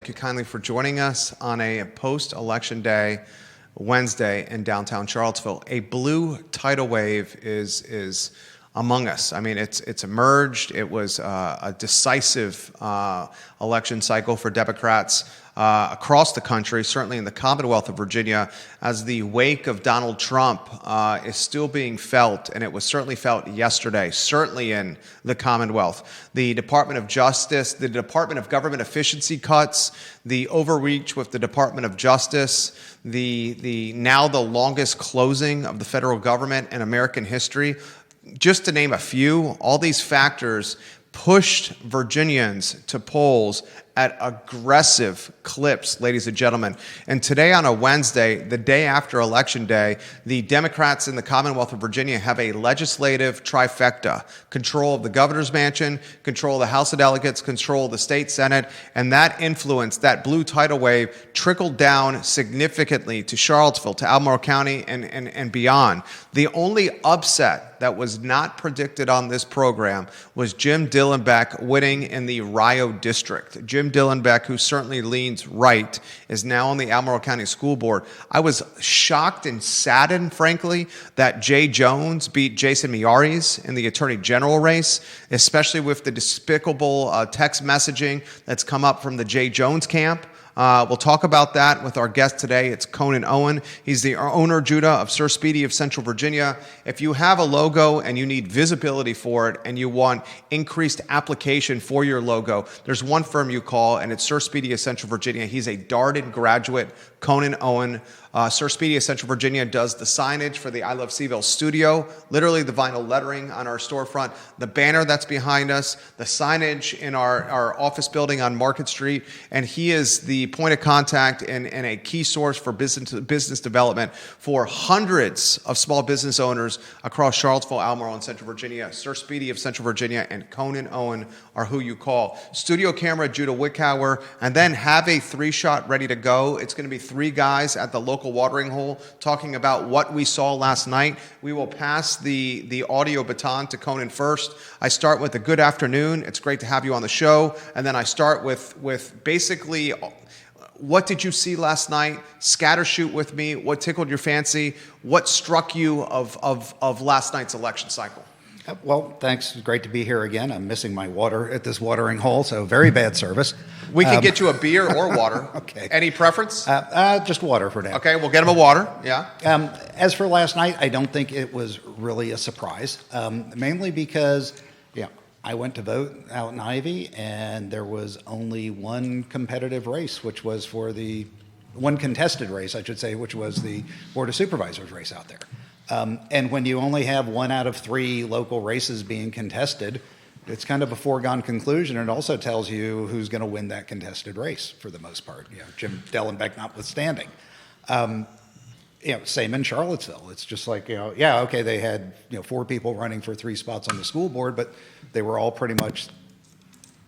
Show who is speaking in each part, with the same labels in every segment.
Speaker 1: Thank you kindly for joining us on a post-election day, Wednesday in downtown Charlottesville. A blue tidal wave is among us. I mean, it's emerged. It was a decisive election cycle for Democrats across the country, certainly in the Commonwealth of Virginia, as the wake of Donald Trump is still being felt, and it was certainly felt yesterday, certainly in the Commonwealth. The Department of Justice, the Department of Government efficiency cuts, the overreach with the Department of Justice, the now the longest closing of the federal government in American history, just to name a few, all these factors pushed Virginians to polls at aggressive clips, ladies and gentlemen. And today on a Wednesday, the day after Election Day, the Democrats in the Commonwealth of Virginia have a legislative trifecta: control of the governor's mansion, control of the House of Delegates, control of the state Senate, and that influence, that blue tidal wave, trickled down significantly to Charlottesville, to Albemarle County, and beyond. The only upset that was not predicted on this program was Jim Dillenbeck winning in the Rio district. Jim Dillenbeck, who certainly leans right, is now on the Albemarle County School Board. I was shocked and saddened, frankly, that Jay Jones beat Jason Miyares in the Attorney General race, especially with the despicable text messaging that's come up from the Jay Jones camp. We'll talk about that with our guest today. It's Conan Owen. He's the owner, Judah, of Sir Speedy of Central Virginia. If you have a logo and you need visibility for it and you want increased application for your logo, there's one firm you call, and it's Sir Speedy of Central Virginia. He's a Darden graduate, Conan Owen. Sir Speedy of Central Virginia does the signage for the I Love CVille studio, literally the vinyl lettering on our storefront, the banner that's behind us, the signage in our office building on Market Street, and he is the point of contact and a key source for business development for hundreds of small business owners across Charlottesville, Albemarle, and Central Virginia. Sir Speedy of Central Virginia and Conan Owen are who you call. Studio camera, Judah Wickower, and then have a three-shot ready to go. It's going to be three guys at the local watering hole talking about what we saw last night. We will pass the audio baton to Conan first. I start with a good afternoon. It's great to have you on the show. And then I start with basically, what did you see last night? Scatter shoot with me. What tickled your fancy? What struck you of last night's election cycle?
Speaker 2: Well, thanks. It's great to be here again. I'm missing my water at this watering hole, so very bad service.
Speaker 1: We can get you a beer or water.
Speaker 2: Okay.
Speaker 1: Any preference?
Speaker 2: Just water for now.
Speaker 1: Okay, we'll get him a water. Yeah.
Speaker 2: As for last night, I don't think it was really a surprise, mainly because I went to vote out in Ivy, and there was only one competitive race, which was for the one contested race, I should say, which was the Board of Supervisors race out there. And when you only have 1 out of 3 local races being contested, it's kind of a foregone conclusion. And it also tells you who's going to win that contested race for the most part, Jim Dillenbeck notwithstanding. Same in Charlottesville. It's just like, okay, they had 4 people running for 3 spots on the school board, but they were all pretty much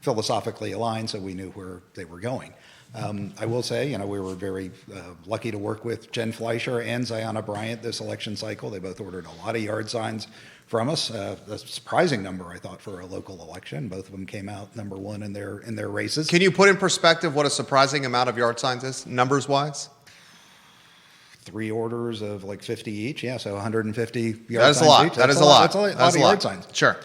Speaker 2: philosophically aligned, so we knew where they were going. I will say, we were very lucky to work with Jen Fleischer and Ziana Bryant this election cycle. They both ordered a lot of yard signs from us. A surprising number, I thought, for a local election. Both of them came out number 1 in their races.
Speaker 1: Can you put in perspective what a surprising amount of yard signs is, numbers-wise?
Speaker 2: 3 orders of like 50 each, so 150 yard signs each.
Speaker 1: That is a lot. That is a lot.
Speaker 2: That's a lot of yard signs.
Speaker 1: Sure.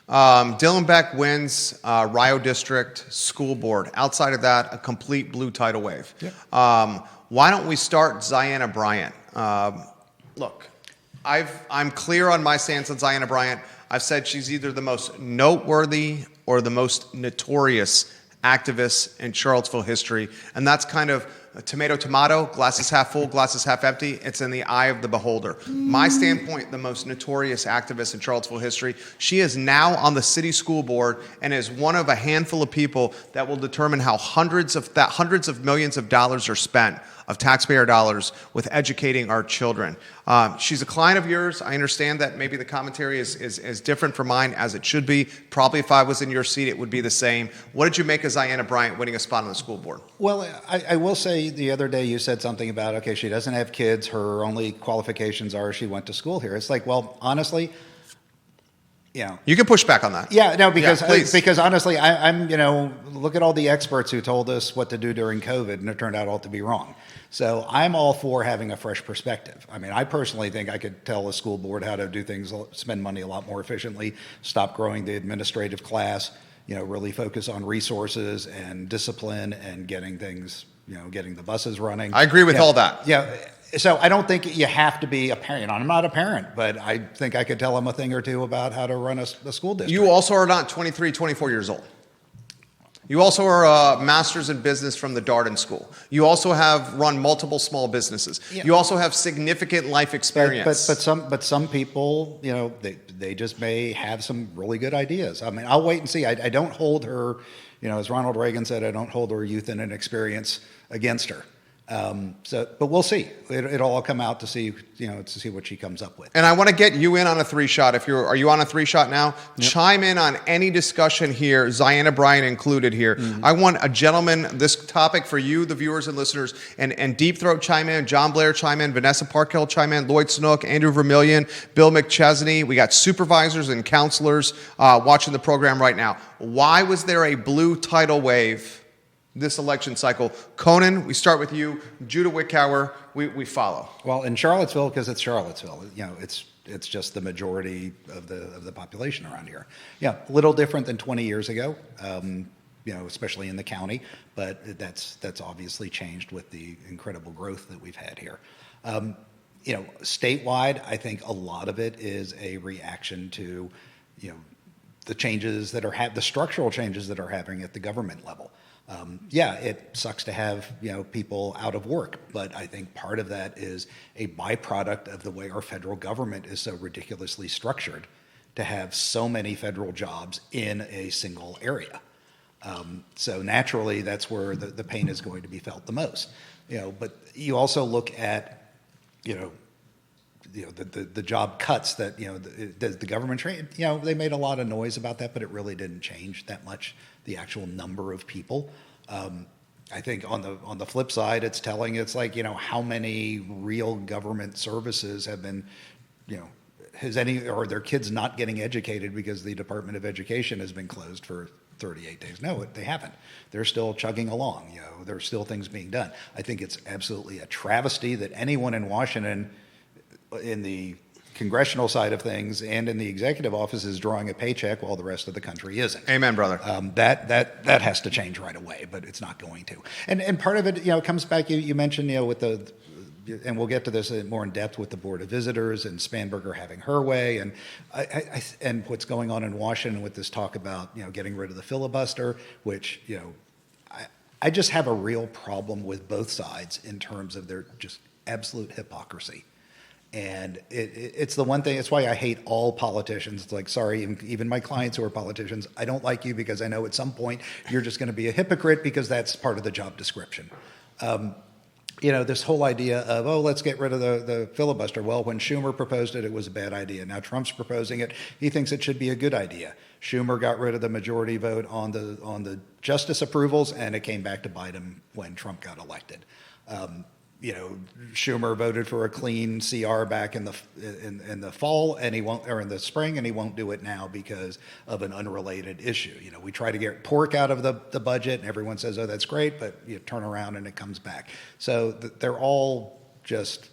Speaker 1: Dillenbeck wins Rio District School Board. Outside of that, a complete blue tidal wave.
Speaker 2: Yep.
Speaker 1: Why don't we start Ziana Bryant? Look, I'm clear on my stance on Ziana Bryant. I've said she's either the most noteworthy or the most notorious activist in Charlottesville history, and that's kind of tomato, glass is half full, glass is half empty. It's in the eye of the beholder. My standpoint, the most notorious activist in Charlottesville history. She is now on the city school board and is one of a handful of people that will determine how hundreds of millions of dollars are spent, of taxpayer dollars, with educating our children. She's a client of yours. I understand that maybe the commentary is different from mine, as it should be. Probably if I was in your seat, it would be the same. What did you make of Ziana Bryant winning a spot on the school board?
Speaker 2: Well, I will say the other day you said something about, okay, she doesn't have kids. Her only qualifications are she went to school here. It's like, well, honestly,
Speaker 1: You can push back on that.
Speaker 2: Yeah, no, because
Speaker 1: please.
Speaker 2: because honestly, I'm look at all the experts who told us what to do during COVID, and it turned out all to be wrong. So I'm all for having a fresh perspective. I mean, I personally think I could tell a school board how to do things, spend money a lot more efficiently, stop growing the administrative class, really focus on resources and discipline and getting things, getting the buses running.
Speaker 1: I agree with all that.
Speaker 2: Yeah. So I don't think you have to be a parent. I'm not a parent, but I think I could tell them a thing or two about how to run a school district.
Speaker 1: You also are not 23, 24 years old. You also are a master's in business from the Darden School. You also have run multiple small businesses. Yeah. You also have significant life experience.
Speaker 2: But some people, they just may have some really good ideas. I mean, I'll wait and see. I don't hold her, as Ronald Reagan said, I don't hold her youth and inexperience against her. But we'll see. It'll all come out to see what she comes up with.
Speaker 1: And I want to get you in on a 3-shot. Are you on a 3-shot now? Yep. Chime in on any discussion here, Ziana Bryan included here. Mm-hmm. I want a gentleman, this topic for you, the viewers and listeners, and Deep Throat chime in, John Blair chime in, Vanessa Parkhill chime in, Lloyd Snook, Andrew Vermillion, Bill McChesney. We got supervisors and counselors watching the program right now. Why was there a blue tidal wave this election cycle? Conan, we start with you. Judah Wickower, we follow.
Speaker 2: Well, in Charlottesville, because it's Charlottesville, it's just the majority of the population around here. Yeah, a little different than 20 years ago, especially in the county, but that's obviously changed with the incredible growth that we've had here. Statewide, I think a lot of it is a reaction to, the changes that are the structural changes that are happening at the government level. It sucks to have people out of work, but I think part of that is a byproduct of the way our federal government is so ridiculously structured to have so many federal jobs in a single area. So naturally, that's where the pain is going to be felt the most. But you also look at the job cuts that the government trade. They made a lot of noise about that, but it really didn't change that much the actual number of people. I think on the flip side, it's telling. It's like how many real government services have been, are their kids not getting educated because the Department of Education has been closed for 38 days? No, they haven't. They're still chugging along. There's still things being done. I think it's absolutely a travesty that anyone in Washington, in the congressional side of things and in the executive office, is drawing a paycheck while the rest of the country isn't.
Speaker 1: Amen, brother.
Speaker 2: That has to change right away, but it's not going to. And part of it, comes back. You mentioned, with and we'll get to this more in depth with the Board of Visitors and Spanberger having her way, and and what's going on in Washington with this talk about getting rid of the filibuster, which I just have a real problem with both sides in terms of their just absolute hypocrisy. And it's the one thing, it's why I hate all politicians. It's like, sorry, even my clients who are politicians, I don't like you because I know at some point you're just going to be a hypocrite because that's part of the job description. This whole idea of, let's get rid of the filibuster. Well, when Schumer proposed it, it was a bad idea. Now Trump's proposing it. He thinks it should be a good idea. Schumer got rid of the majority vote on the justice approvals, and it came back to bite him when Trump got elected. Schumer voted for a clean CR back in the fall, and he won't, or in the spring, and he won't do it now because of an unrelated issue. We try to get pork out of the budget, and everyone says, "Oh, that's great," but you turn around and it comes back. So they're all just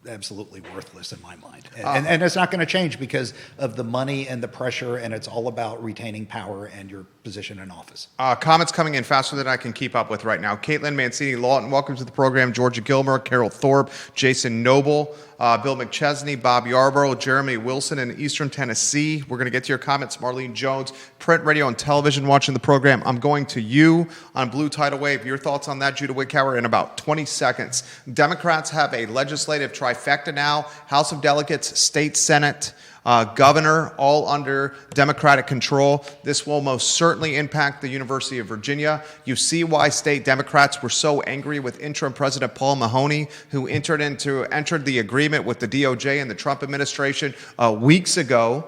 Speaker 2: absolutely worthless in my mind, and it's not going to change because of the money and the pressure, and it's all about retaining power and your position in office.
Speaker 1: Comments coming in faster than I can keep up with right now. Caitlin Mancini Lawton, welcome to the program. Georgia Gilmer, Carol Thorpe, Jason Noble, Bill McChesney, Bob Yarborough, Jeremy Wilson in Eastern Tennessee. We're going to get to your comments. Marlene Jones, print, radio, and television watching the program. I'm going to you on Blue Tidal Wave. Your thoughts on that, Judah Wickower, in about 20 seconds. Democrats have a legislative trifecta now. House of Delegates, State Senate, governor, all under Democratic control. This will most certainly impact the University of Virginia. You see why state Democrats were so angry with interim President Paul Mahoney, who entered the agreement with the DOJ and the Trump administration weeks ago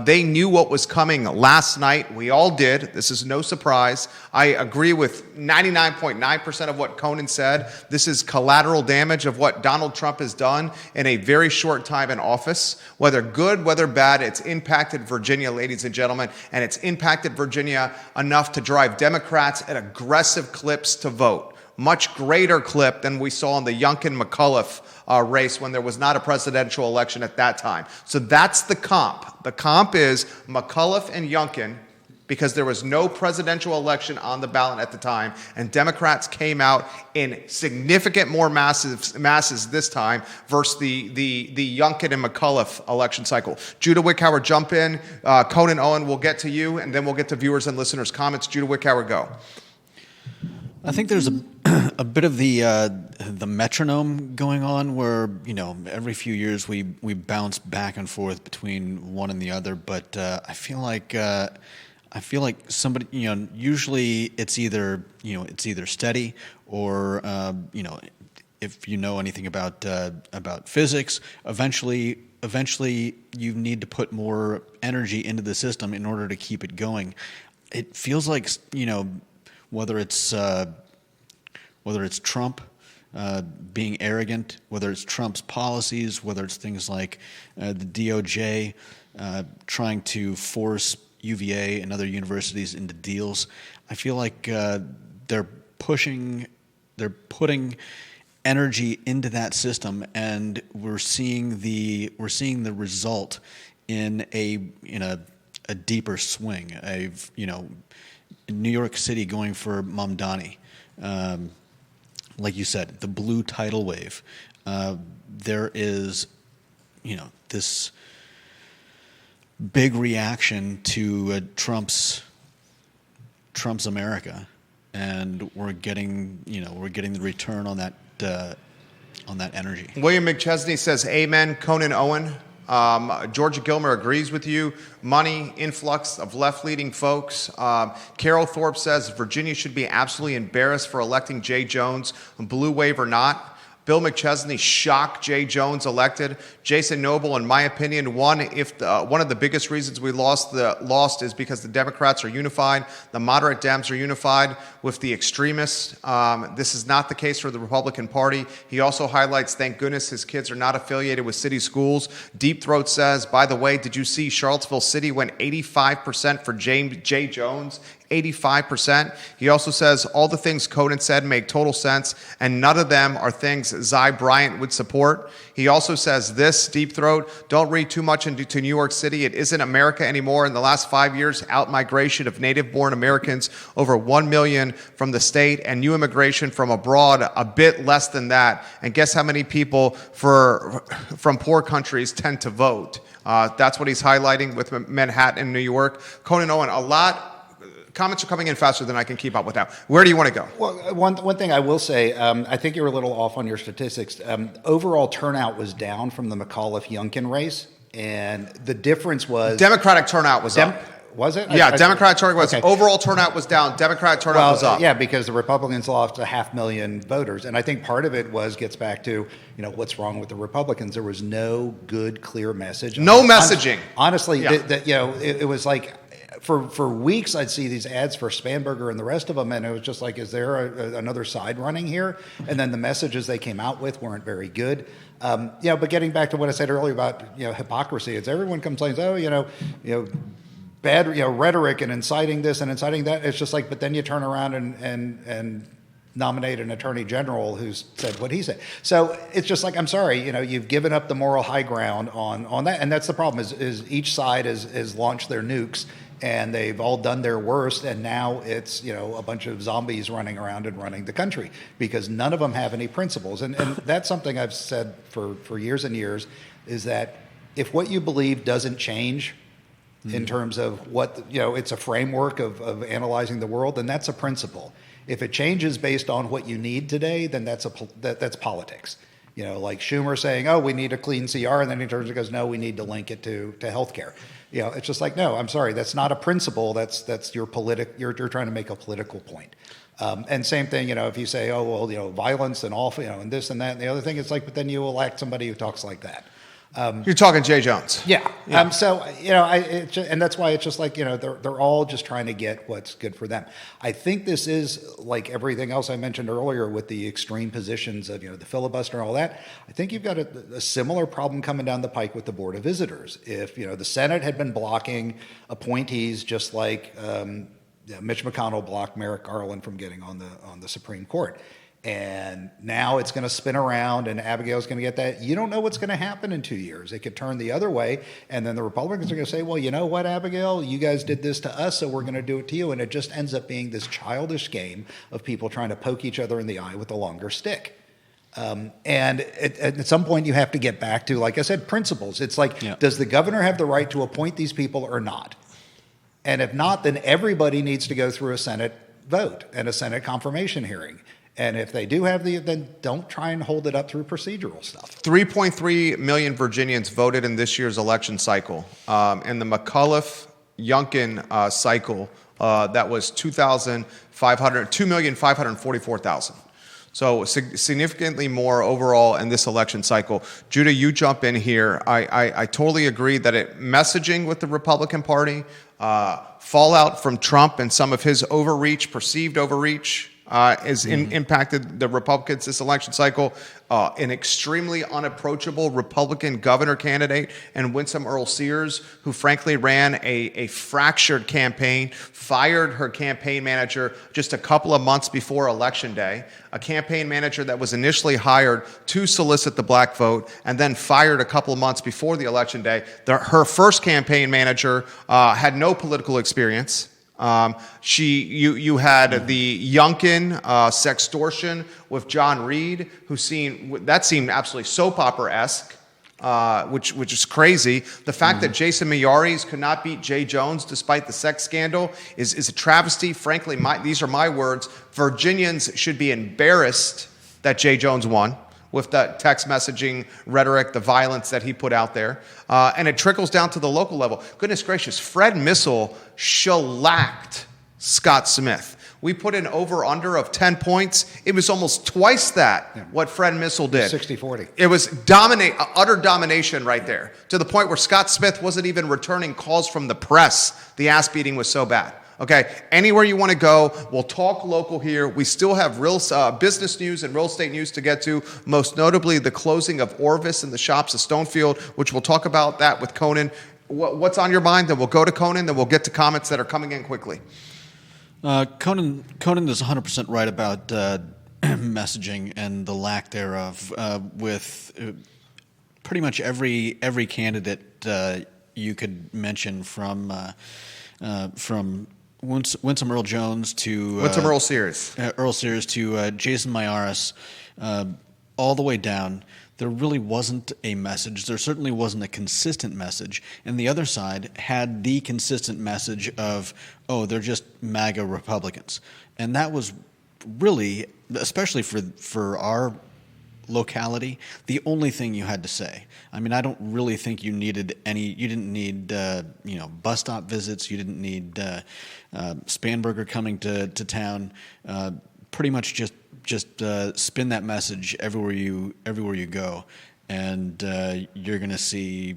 Speaker 1: They knew what was coming last night. We all did. This is no surprise. I agree with 99.9% of what Conan said. This is collateral damage of what Donald Trump has done in a very short time in office. Whether good, whether bad, it's impacted Virginia, ladies and gentlemen, and it's impacted Virginia enough to drive Democrats at aggressive clips to vote. Much greater clip than we saw in the Youngkin-McAuliffe race when there was not a presidential election at that time. So that's the comp. The comp is McAuliffe and Youngkin, because there was no presidential election on the ballot at the time, and Democrats came out in significant more masses this time versus the Youngkin and McAuliffe election cycle. Judah Wickhauer, jump in. Conan, Owen, we'll get to you, and then we'll get to viewers and listeners' comments. Judah Wickhauer, go.
Speaker 3: I think there's a bit of the metronome going on where, every few years we bounce back and forth between one and the other, but I feel like somebody, usually it's either steady or if you know anything about physics, eventually you need to put more energy into the system in order to keep it going. It feels like, whether it's Trump being arrogant, whether it's Trump's policies, whether it's things like the DOJ trying to force UVA and other universities into deals, I feel like they're putting energy into that system, and we're seeing the result in a deeper swing. New York City going for Mamdani, like you said, the blue tidal wave. There is, this big reaction to Trump's America, and we're getting the return on that energy.
Speaker 1: William McChesney says, "Amen." Conan, Owen. Georgia Gilmer agrees with you. Money, influx of left-leaning folks. Carol Thorpe says Virginia should be absolutely embarrassed for electing Jay Jones, blue wave or not. Bill McChesney shocked Jay Jones elected. Jason Noble, in my opinion, one of the biggest reasons we lost is because the Democrats are unified. The moderate Dems are unified with the extremists. This is not the case for the Republican Party. He also highlights, thank goodness his kids are not affiliated with city schools. Deep Throat says, by the way, did you see Charlottesville City went 85% for Jay Jones? 85%. He also says all the things Conan said make total sense, and none of them are things Zy Bryant would support. He also says this, Deep Throat, don't read too much into New York City. It isn't America anymore. In the last 5 years, out-migration of native-born Americans, over 1 million from the state, and new immigration from abroad, a bit less than that. And guess how many people from poor countries tend to vote? That's what he's highlighting with Manhattan and New York. Conan, Owen, comments are coming in faster than I can keep up with now. Where do you want to go?
Speaker 2: Well, one thing I will say, I think you were a little off on your statistics. Overall turnout was down from the McAuliffe-Youngkin race, and the difference was...
Speaker 1: Democratic turnout was up.
Speaker 2: Was it?
Speaker 1: Yeah, Democratic turnout was up. Overall turnout was down. Democratic turnout was up.
Speaker 2: Yeah, because the Republicans lost 500,000 voters, and I think part of it gets back to what's wrong with the Republicans. There was no good, clear message.
Speaker 1: No messaging.
Speaker 2: Honestly, it was like... For weeks, I'd see these ads for Spanberger and the rest of them, and it was just like, is there another side running here? And then the messages they came out with weren't very good. But getting back to what I said earlier about hypocrisy, it's everyone complains, bad rhetoric and inciting this and inciting that. It's just like, but then you turn around and nominate an attorney general who's said what he said. So it's just like, I'm sorry, you've given up the moral high ground on that, and that's the problem. Is each side has launched their nukes, and they've all done their worst, and now it's a bunch of zombies running around and running the country because none of them have any principles. And that's something I've said for years and years, is that if what you believe doesn't change in terms of what it's a framework of analyzing the world, then that's a principle. If it changes based on what you need today, then that's politics. Like Schumer saying, "Oh, we need a clean CR," and then he turns and goes, "No, we need to link it to healthcare." It's just like, no, I'm sorry, that's not a principle. That's your You're trying to make a political point. And same thing, if you say, "Oh, well, violence and all, and this and that and the other thing," it's like, but then you elect somebody who talks like that.
Speaker 1: You're talking Jay Jones.
Speaker 2: Yeah. So, and that's why it's just like, they're all just trying to get what's good for them. I think this is like everything else I mentioned earlier with the extreme positions of, the filibuster and all that. I think you've got a similar problem coming down the pike with the Board of Visitors. If, the Senate had been blocking appointees just like Mitch McConnell blocked Merrick Garland from getting on the Supreme Court. And now it's going to spin around and Abigail's going to get that. You don't know what's going to happen in 2 years. It could turn the other way. And then the Republicans are going to say, well, you know what, Abigail, you guys did this to us, so we're going to do it to you. And it just ends up being this childish game of people trying to poke each other in the eye with a longer stick. And at some point you have to get back to, like I said, principles. It's like, does the governor have the right to appoint these people or not? And if not, then everybody needs to go through a Senate vote and a Senate confirmation hearing. And if they do have then don't try and hold it up through procedural stuff.
Speaker 1: 3.3 million Virginians voted in this year's election cycle. In the McAuliffe-Youngkin cycle, that was 2,544,000. So significantly more overall in this election cycle. Judah, you jump in here. I totally agree that messaging with the Republican Party, fallout from Trump and some of his perceived overreach, has impacted the Republicans this election cycle. An extremely unapproachable Republican governor candidate and Winsome Earl Sears, who frankly ran a fractured campaign, fired her campaign manager just a couple of months before Election Day, a campaign manager that was initially hired to solicit the black vote and then fired a couple of months before the Election Day. Her first campaign manager had no political experience. You had the Youngkin sextortion with John Reed, seemed absolutely soap opera-esque, which is crazy. The fact that Jason Miyares could not beat Jay Jones despite the sex scandal is a travesty. Frankly, these are my words. Virginians should be embarrassed that Jay Jones won with the text messaging rhetoric, the violence that he put out there. And it trickles down to the local level. Goodness gracious, Fred Missel shellacked Scott Smith. We put an over-under of 10 points. It was almost twice that what Fred Missel did.
Speaker 2: 60-40.
Speaker 1: It was utter domination right there, to the point where Scott Smith wasn't even returning calls from the press. The ass beating was so bad. Okay, anywhere you want to go, we'll talk local here. We still have real business news and real estate news to get to, most notably the closing of Orvis and the shops of Stonefield, which we'll talk about that with Conan. What's on your mind? Then we'll go to Conan, then we'll get to comments that are coming in quickly.
Speaker 3: Conan is 100% right about messaging and the lack thereof. With pretty much every candidate you could mention from Winsome Earl Jones to
Speaker 1: Winsome Earl Sears,
Speaker 3: to Jason Miyares, all the way down. There really wasn't a message. There certainly wasn't a consistent message. And the other side had the consistent message of, oh, they're just MAGA Republicans. And that was really, especially for our locality, the only thing you had to say. I mean, I don't really think you didn't need bus stop visits. You didn't need Spanberger coming to town. Pretty much just spin that message everywhere you go, and you're gonna see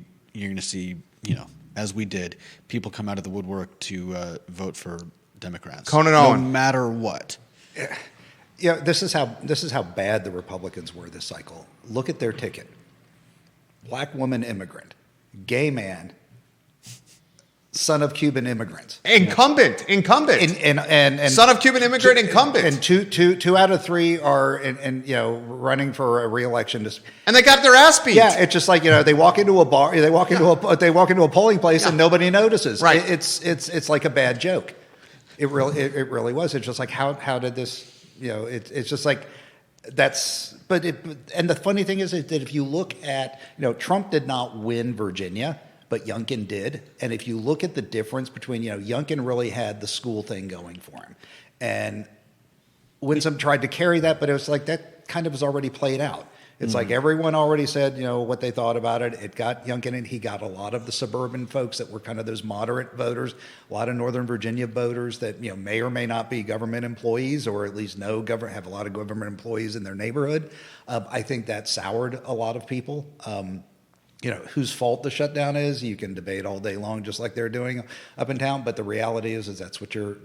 Speaker 3: as we did, people come out of the woodwork to vote for Democrats.
Speaker 1: Conan
Speaker 3: no
Speaker 1: Owen.
Speaker 3: matter what.
Speaker 2: Yeah, this is how bad the Republicans were this cycle. Look at their ticket: black woman immigrant, gay man, son of Cuban immigrants.
Speaker 1: Incumbent.
Speaker 2: And
Speaker 1: Son of Cuban immigrant, incumbent.
Speaker 2: And two out of three are running for a re-election.
Speaker 1: And they got their ass beat.
Speaker 2: Yeah, it's just like they walk into a bar, they walk into a polling place, and nobody notices.
Speaker 1: Right.
Speaker 2: It's like a bad joke. It really was. It's just like how did this? It's just like that's. And the funny thing is that if you look at Trump did not win Virginia, but Youngkin did. And if you look at the difference between, Youngkin really had the school thing going for him. And Winsome tried to carry that, but it was like that kind of was already played out. It's like everyone already said, what they thought about it. It got Youngkin, and he got a lot of the suburban folks that were kind of those moderate voters, a lot of Northern Virginia voters that, may or may not be government employees or at least have a lot of government employees in their neighborhood. I think that soured a lot of people. whose fault the shutdown is. You can debate all day long, just like they're doing up in town. But the reality is that's what you're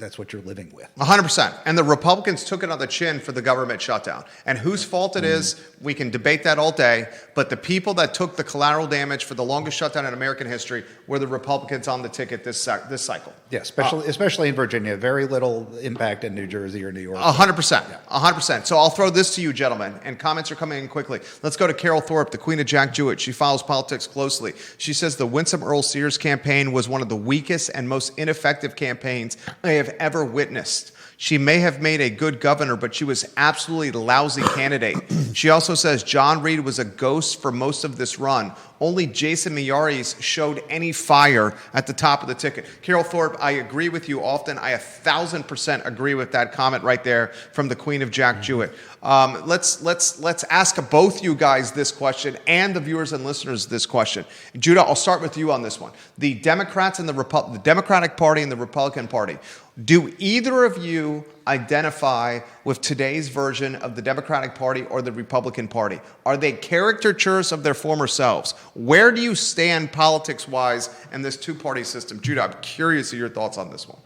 Speaker 2: living with.
Speaker 1: 100%. And the Republicans took it on the chin for the government shutdown. And whose fault it is, we can debate that all day. But the people that took the collateral damage for the longest shutdown in American history were the Republicans on the ticket this cycle.
Speaker 2: Yeah, especially in Virginia. Very little impact in New Jersey or New York.
Speaker 1: 100%. 100%. So I'll throw this to you, gentlemen, and comments are coming in quickly. Let's go to Carol Thorpe, the Queen of Jack Jewett. She follows politics closely. She says the Winsome Earl Sears campaign was one of the weakest and most ineffective campaigns I have ever witnessed. She may have made a good governor, but she was absolutely lousy candidate. She also says John Reed was a ghost for most of this run. Only Jason Miyares showed any fire at the top of the ticket. Carol Thorpe, I agree with you often. I 1,000% agree with that comment right there from the Queen of Jack Jewett. Let's ask both you guys this question and the viewers and listeners this question. Judah, I'll start with you on this one. The Democrats and the Democratic Party and the Republican Party. Do either of you identify with today's version of the Democratic Party or the Republican Party? Are they caricatures of their former selves? Where do you stand politics-wise in this two-party system? Judah, I'm curious of your thoughts on this one.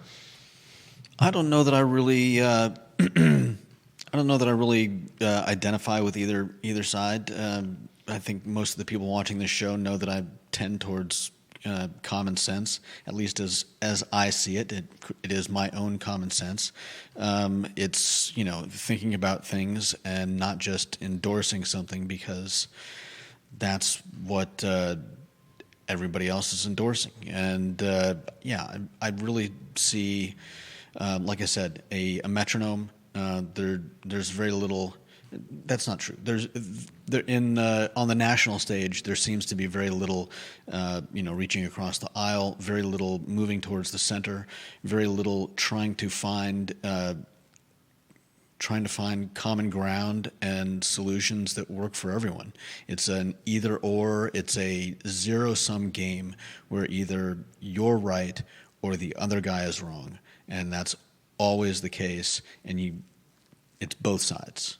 Speaker 3: I don't know that I really. I don't know that I really identify with either side. I think most of the people watching this show know that I tend towards common sense, at least as I see it. It is my own common sense. It's thinking about things and not just endorsing something because that's what everybody else is endorsing. And I really see, like I said, a metronome. There's very little. That's not true. On the national stage, there seems to be very little, reaching across the aisle, very little moving towards the center, very little trying to find common ground and solutions that work for everyone. It's an either or. It's a zero-sum game where either you're right or the other guy is wrong, and that's always the case. And it's both sides.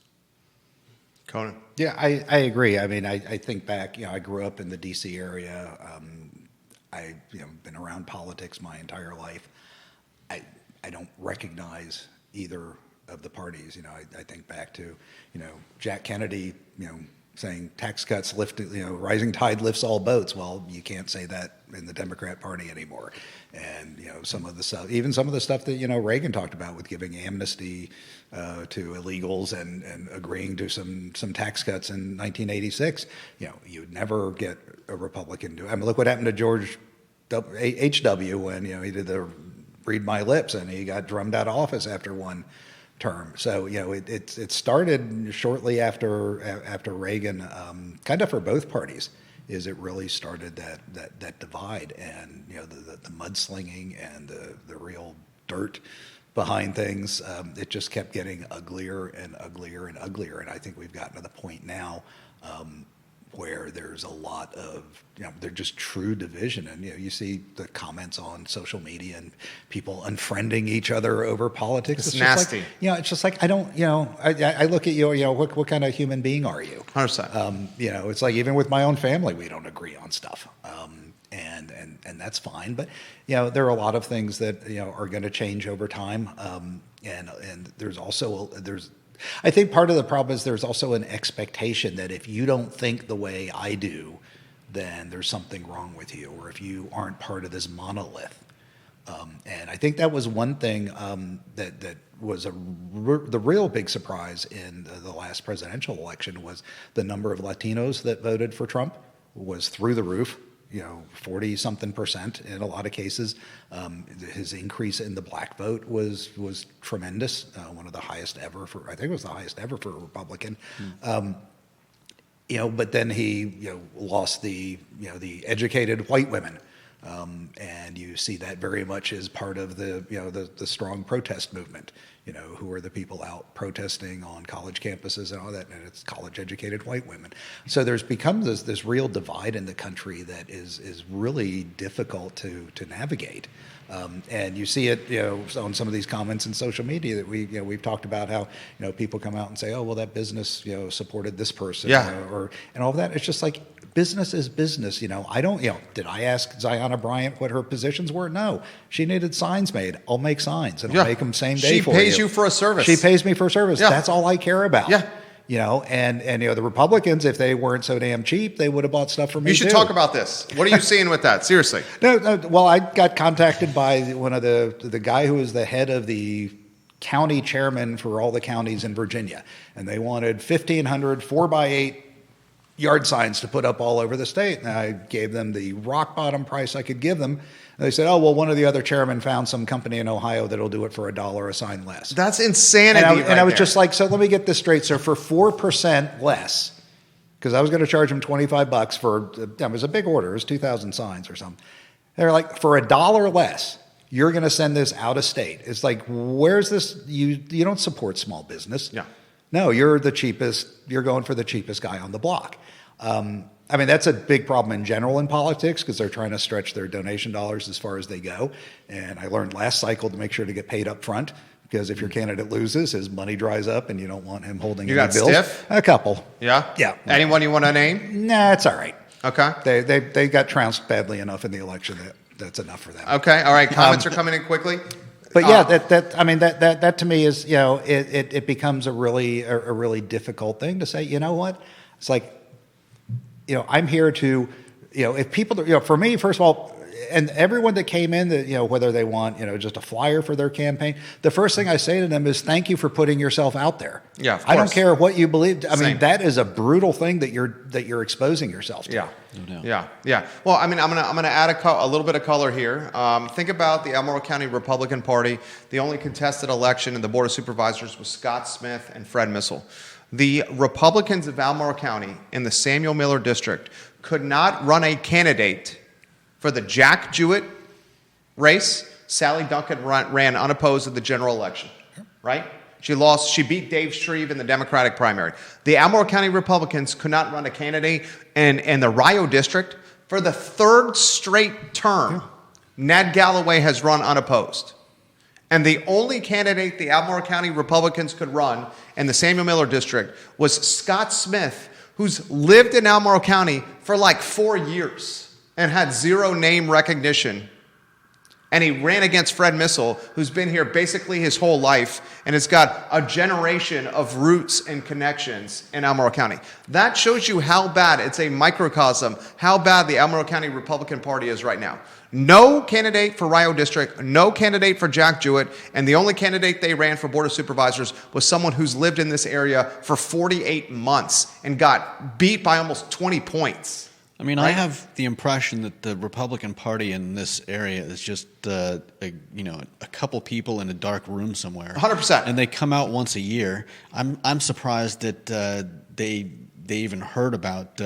Speaker 1: Conan?
Speaker 2: Yeah, I agree. I mean, I think back, I grew up in the D.C. area. I've been around politics my entire life. I don't recognize either of the parties. I think back to, Jack Kennedy, saying tax cuts lift, rising tide lifts all boats. Well, you can't say that in the Democrat Party anymore. And, some of the stuff that, Reagan talked about with giving amnesty to illegals and agreeing to some tax cuts in 1986, you'd never get a Republican to. I mean, look what happened to George H.W. when, he did the read my lips and he got drummed out of office after one term. So it started shortly after Reagan, kind of for both parties. Is it really started that divide and the mudslinging and the real dirt behind things. It just kept getting uglier and uglier and uglier, and I think we've gotten to the point now where there's a lot of, they're just true division. And, you see the comments on social media and people unfriending each other over politics.
Speaker 1: It's nasty.
Speaker 2: It's just like, I don't, I look at you, what kind of human being are you?
Speaker 1: 100%.
Speaker 2: It's like, even with my own family, we don't agree on stuff. And that's fine. But, there are a lot of things that, are going to change over time. And there's also, I think part of the problem is there's also an expectation that if you don't think the way I do, then there's something wrong with you, or if you aren't part of this monolith. And I think that was one thing that was the real big surprise in the last presidential election was the number of Latinos that voted for Trump was through the roof. 40-something% in a lot of cases. His increase in the black vote was tremendous, one of the highest ever I think it was the highest ever for a Republican. But then he lost the educated white women, and you see that very much as part of the strong protest movement. who are the people out protesting on college campuses and all that, and it's college-educated white women. So there's become this real divide in the country that is really difficult to navigate. And you see it, on some of these comments in social media that we've talked about how, people come out and say, oh, well, that business, supported this person, and all of that. It's just like, business is business. I don't, did I ask Ziona Bryant what her positions were? No. She needed signs made. I'll make signs and I'll make them same day for you.
Speaker 1: She pays you for a service.
Speaker 2: She pays me for a service.
Speaker 1: Yeah.
Speaker 2: That's all I care about.
Speaker 1: Yeah.
Speaker 2: And the Republicans, if they weren't so damn cheap, they would have bought stuff from me.
Speaker 1: You should talk about this. What are you seeing with that? Seriously.
Speaker 2: No, well, I got contacted by one of the guy who was the head of the county chairman for all the counties in Virginia, and they wanted 1,500 4x8 yard signs to put up all over the state. And I gave them the rock bottom price I could give them. And they said, oh, well, one of the other chairmen found some company in Ohio that'll do it for $1 a sign less.
Speaker 1: That's insanity.
Speaker 2: And I was just like, so let me get this straight. So for 4% less, because I was going to charge them $25 for, it was a big order. It was 2,000 signs or something. They're like, for $1 less, you're going to send this out of state. It's like, where's this? You don't support small business.
Speaker 1: Yeah.
Speaker 2: No, you're the cheapest. You're going for the cheapest guy on the block. That's a big problem in general in politics because they're trying to stretch their donation dollars as far as they go. And I learned last cycle to make sure to get paid up front because if your candidate loses, his money dries up and you don't want him holding any bills. You got
Speaker 1: stiff?
Speaker 2: A couple.
Speaker 1: Yeah?
Speaker 2: Yeah.
Speaker 1: Anyone you want to name?
Speaker 2: Nah, it's all right.
Speaker 1: Okay.
Speaker 2: They got trounced badly enough in the election that's enough for them.
Speaker 1: Okay. All right. Comments are coming in quickly.
Speaker 2: But yeah, that to me is, it becomes a really difficult thing to say, you know what? It's like, I'm here to, if people, for me, first of all, and everyone that came in, that whether they want, just a flyer for their campaign, the first thing I say to them is thank you for putting yourself out there.
Speaker 1: Yeah, of
Speaker 2: I don't
Speaker 1: course.
Speaker 2: care what you believe. I
Speaker 1: Same.
Speaker 2: mean, that is a brutal thing that you're exposing yourself to.
Speaker 1: Yeah.
Speaker 3: No doubt.
Speaker 1: Yeah. Well, I'm gonna add a little bit of color here. Think about the Albemarle County Republican Party. The only contested election in the Board of Supervisors was Scott Smith and Fred Missel. The Republicans of Albemarle County in the Samuel Miller District could not run a candidate for the Jack Jewett race. Sally Duncan ran unopposed in the general election, right? She beat Dave Shreve in the Democratic primary. The Albemarle County Republicans could not run a candidate in the Rio District for the third straight term. Ned Galloway has run unopposed. And the only candidate the Albemarle County Republicans could run in the Samuel Miller District was Scott Smith, who's lived in Albemarle County for like 4 years and had zero name recognition. And he ran against Fred Missel, who's been here basically his whole life and has got a generation of roots and connections in Albemarle County. That shows you how bad, it's a microcosm, how bad the Albemarle County Republican Party is right now. No candidate for Rio District, no candidate for Jack Jewett, and the only candidate they ran for Board of Supervisors was someone who's lived in this area for 48 months and got beat by almost 20 points.
Speaker 3: I mean,
Speaker 1: right?
Speaker 3: I have the impression that the Republican Party in this area is just, a couple people in a dark room somewhere.
Speaker 1: 100%.
Speaker 3: And they come out once a year. I'm surprised that they even heard about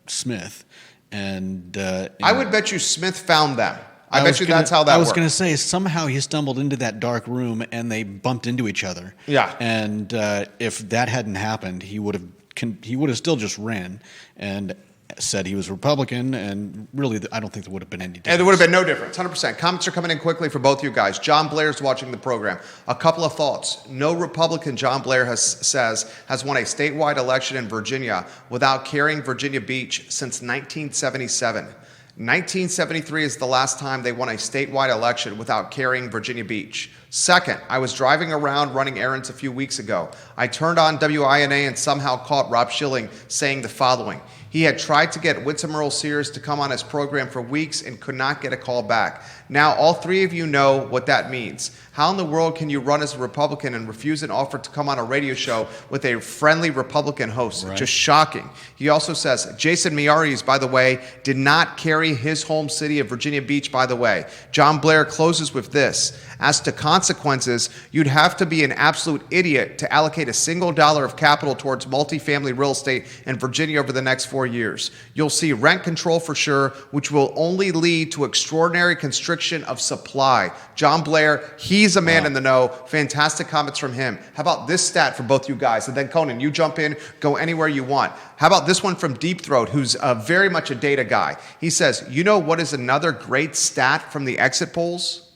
Speaker 3: Smith. And
Speaker 1: I would bet you Smith found them. I bet you that's how that worked.
Speaker 3: I was going to say, somehow he stumbled into that dark room and they bumped into each other.
Speaker 1: Yeah.
Speaker 3: And if that hadn't happened, he would have still just ran and said he was Republican, and really, I don't think there would have been any difference.
Speaker 1: And there would have been no difference, 100%. Comments are coming in quickly for both you guys. John Blair's watching the program. A couple of thoughts. No Republican, John Blair says, has won a statewide election in Virginia without carrying Virginia Beach since 1977. 1973 is the last time they won a statewide election without carrying Virginia Beach. Second, I was driving around running errands a few weeks ago. I turned on WINA and somehow caught Rob Schilling saying the following. He had tried to get Winsome Earl Sears to come on his program for weeks and could not get a call back. Now, all three of you know what that means. How in the world can you run as a Republican and refuse an offer to come on a radio show with a friendly Republican host? Right. Just shocking. He also says, Jason Miyares, by the way, did not carry his home city of Virginia Beach, by the way. John Blair closes with this. As to consequences, you'd have to be an absolute idiot to allocate a single dollar of capital towards multifamily real estate in Virginia over the next 4 years. You'll see rent control for sure, which will only lead to extraordinary constriction restriction of supply. John Blair, he's a man in the know. Fantastic comments from him. How about this stat for both you guys? And then Conan, you jump in, go anywhere you want. How about this one from Deep Throat, who's very much a data guy? He says, you know what is another great stat from the exit polls?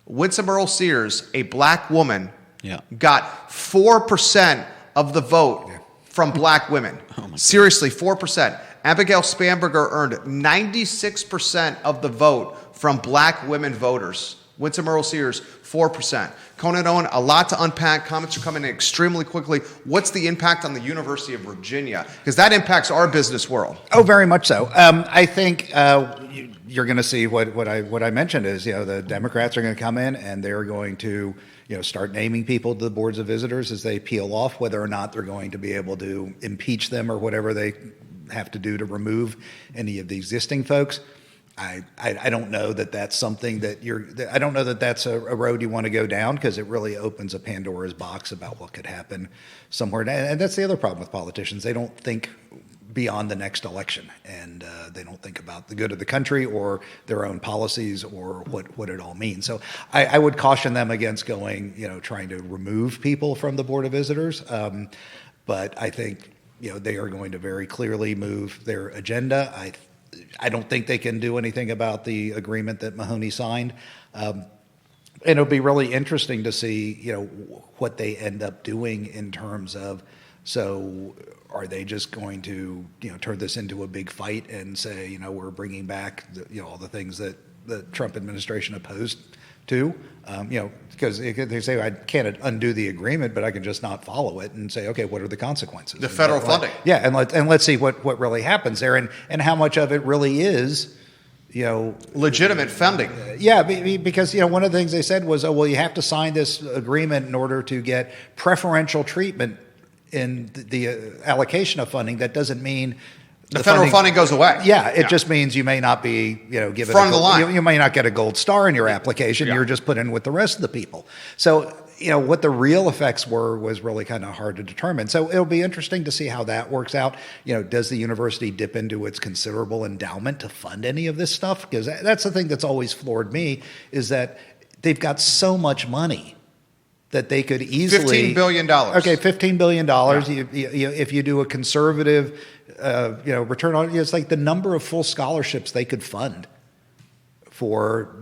Speaker 1: Winsome Earl Sears, a black woman, got 4% of the vote from black women. Seriously, 4%. Abigail Spanberger earned 96% of the vote from black women voters. Winsome Earl Sears, 4%. Conan Owen, a lot to unpack. Comments are coming in extremely quickly. What's the impact on the University of Virginia? Because that impacts our business world.
Speaker 2: Oh, very much so. I think you're going to see what I mentioned is, the Democrats are going to come in and they're going to, start naming people to the boards of visitors as they peel off, whether or not they're going to be able to impeach them or whatever they have to do to remove any of the existing folks. I don't know that that's something that I don't know that that's a road you want to go down, because it really opens a Pandora's box about what could happen somewhere. And that's the other problem with politicians. They don't think beyond the next election, and they don't think about the good of the country or their own policies or what it all means. So I would caution them against going, trying to remove people from the Board of Visitors. But I think, they are going to very clearly move their agenda. I don't think they can do anything about the agreement that Mahoney signed. And it'll be really interesting to see, what they end up doing in terms of, so are they just going to, turn this into a big fight and say, we're bringing back, all the things that the Trump administration opposed to, because they say I can't undo the agreement, but I can just not follow it and say, okay, what are the consequences?
Speaker 1: The federal funding.
Speaker 2: Yeah, and let's see what really happens there, and how much of it really is,
Speaker 1: legitimate funding.
Speaker 2: Yeah, because one of the things they said was, oh, well, you have to sign this agreement in order to get preferential treatment in the allocation of funding. That doesn't mean
Speaker 1: the federal funding goes away.
Speaker 2: Yeah, it just means you may not be, given
Speaker 1: front of the line.
Speaker 2: You may not get a gold star in your application. You're just put in with the rest of the people. So, what the real effects were was really kind of hard to determine. So it'll be interesting to see how that works out. Does the university dip into its considerable endowment to fund any of this stuff? Because that's the thing that's always floored me, is that they've got so much money that they could easily
Speaker 1: $15 billion.
Speaker 2: Okay, $15 billion. If you do a conservative, return on, it's like the number of full scholarships they could fund for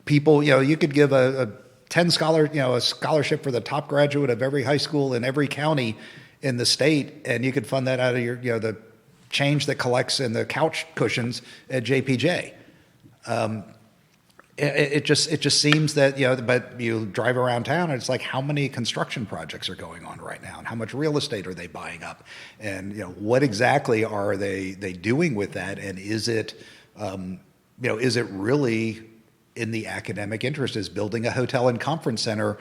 Speaker 2: people. You could give a scholarship for the top graduate of every high school in every county in the state, and you could fund that out of your, the change that collects in the couch cushions at JPJ. It just seems that, but you drive around town and it's like, how many construction projects are going on right now, and how much real estate are they buying up, and what exactly are they doing with that, and is it really in the academic interest? Is building a hotel and conference center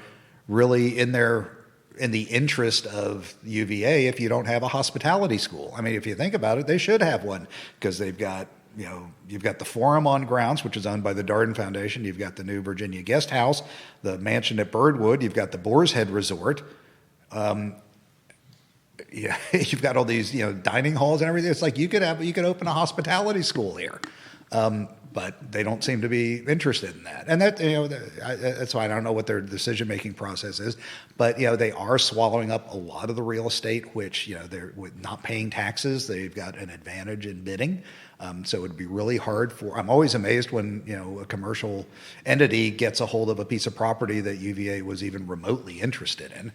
Speaker 2: really in the interest of UVA if you don't have a hospitality school? I mean, if you think about it, they should have one, because they've got, you've got the Forum on grounds, which is owned by the Darden Foundation. You've got the new Virginia Guest House, the mansion at Birdwood. You've got the Boar's Head Resort. You've got all these, dining halls and everything. It's like you could open a hospitality school here. But they don't seem to be interested in that. And that, that's why I don't know what their decision-making process is. But, they are swallowing up a lot of the real estate, which, they're with not paying taxes. They've got an advantage in bidding. So it'd be really hard I'm always amazed when, a commercial entity gets a hold of a piece of property that UVA was even remotely interested in,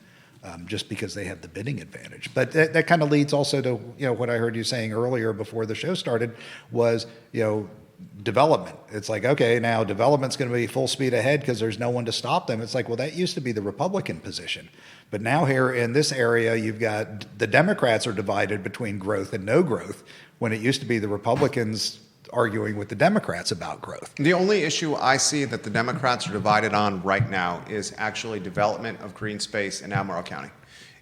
Speaker 2: just because they have the bidding advantage. But that kind of leads also to, what I heard you saying earlier before the show started was, development. It's like, okay, now development's going to be full speed ahead because there's no one to stop them. It's like, well, that used to be the Republican position. But now here in this area, you've got the Democrats are divided between growth and no growth, when it used to be the Republicans arguing with the Democrats about growth.
Speaker 1: The only issue I see that the Democrats are divided on right now is actually development of green space in Albemarle County.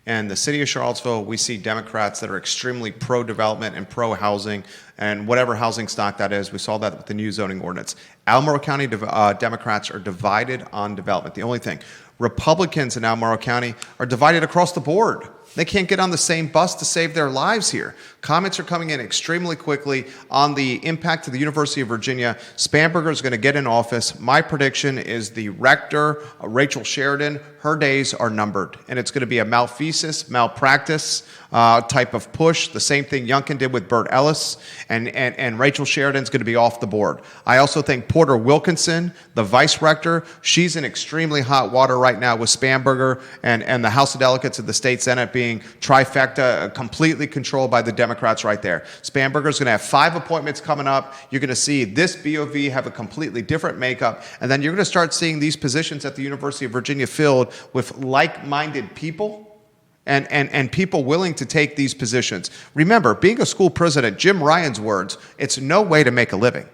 Speaker 1: And the city of Charlottesville, we see Democrats that are extremely pro-development and pro-housing, and whatever housing stock that is. We saw that with the new zoning ordinance. Albemarle County Democrats are divided on development. The only thing, Republicans in Albemarle County are divided across the board They can't get on the same bus to save their lives here. Comments are coming in extremely quickly on the impact to the University of Virginia. Spanberger is going to get in office. My prediction is the rector, Rachel Sheridan, her days are numbered. And it's going to be a malpractice type of push. The same thing Youngkin did with Bert Ellis. And Rachel Sheridan's going to be off the board. I also think Porter Wilkinson, the vice rector, she's in extremely hot water right now with Spanberger and the House of Delegates of the state Senate being trifecta, completely controlled by the Democrats right there. Spanberger's going to have 5 appointments coming up. You're going to see this BOV have a completely different makeup. And then you're going to start seeing these positions at the University of Virginia filled with like-minded people and people willing to take these positions. Remember, being a school president, Jim Ryan's words, it's no way to make a living.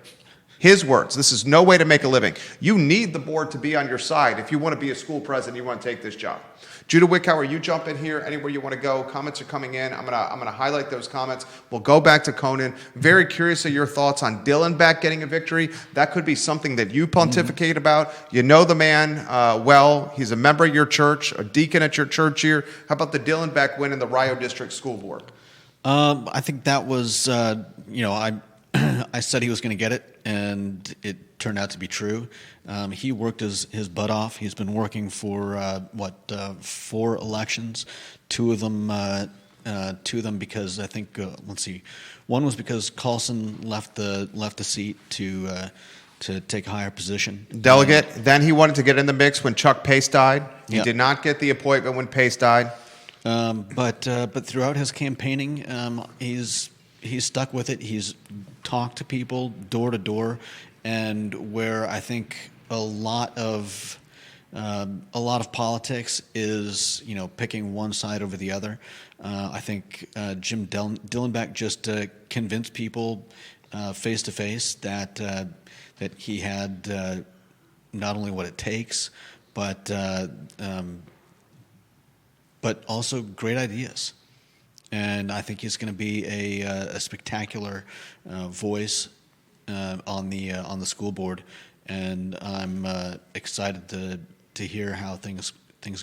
Speaker 1: His words, this is no way to make a living. You need the board to be on your side if you want to be a school president, you want to take this job. Judah Wickhauer, you jump in here anywhere you want to go. Comments are coming in. I'm gonna highlight those comments. We'll go back to Conan. Very curious of your thoughts on Dillenbeck getting a victory. That could be something that you pontificate about. You know the man well. He's a member of your church, a deacon at your church here. How about the Dillenbeck win in the Rio District School Board?
Speaker 3: I think that was, I said he was going to get it, and it turned out to be true. He worked his butt off. He's been working for 4 elections. Two of them because I think let's see, one was because Carlson left the seat to take a higher position.
Speaker 1: Delegate. Then he wanted to get in the mix when Chuck Pace died. He
Speaker 3: Yeah.
Speaker 1: did not get the appointment when Pace died.
Speaker 3: But throughout his campaigning, he's stuck with it. He's talked to people door to door, and where I think a lot of politics is picking one side over the other. I think Jim Dillenbeck just convinced people face to face that he had not only what it takes, but also great ideas. And I think he's going to be a spectacular voice on the school board, and I'm excited to hear how things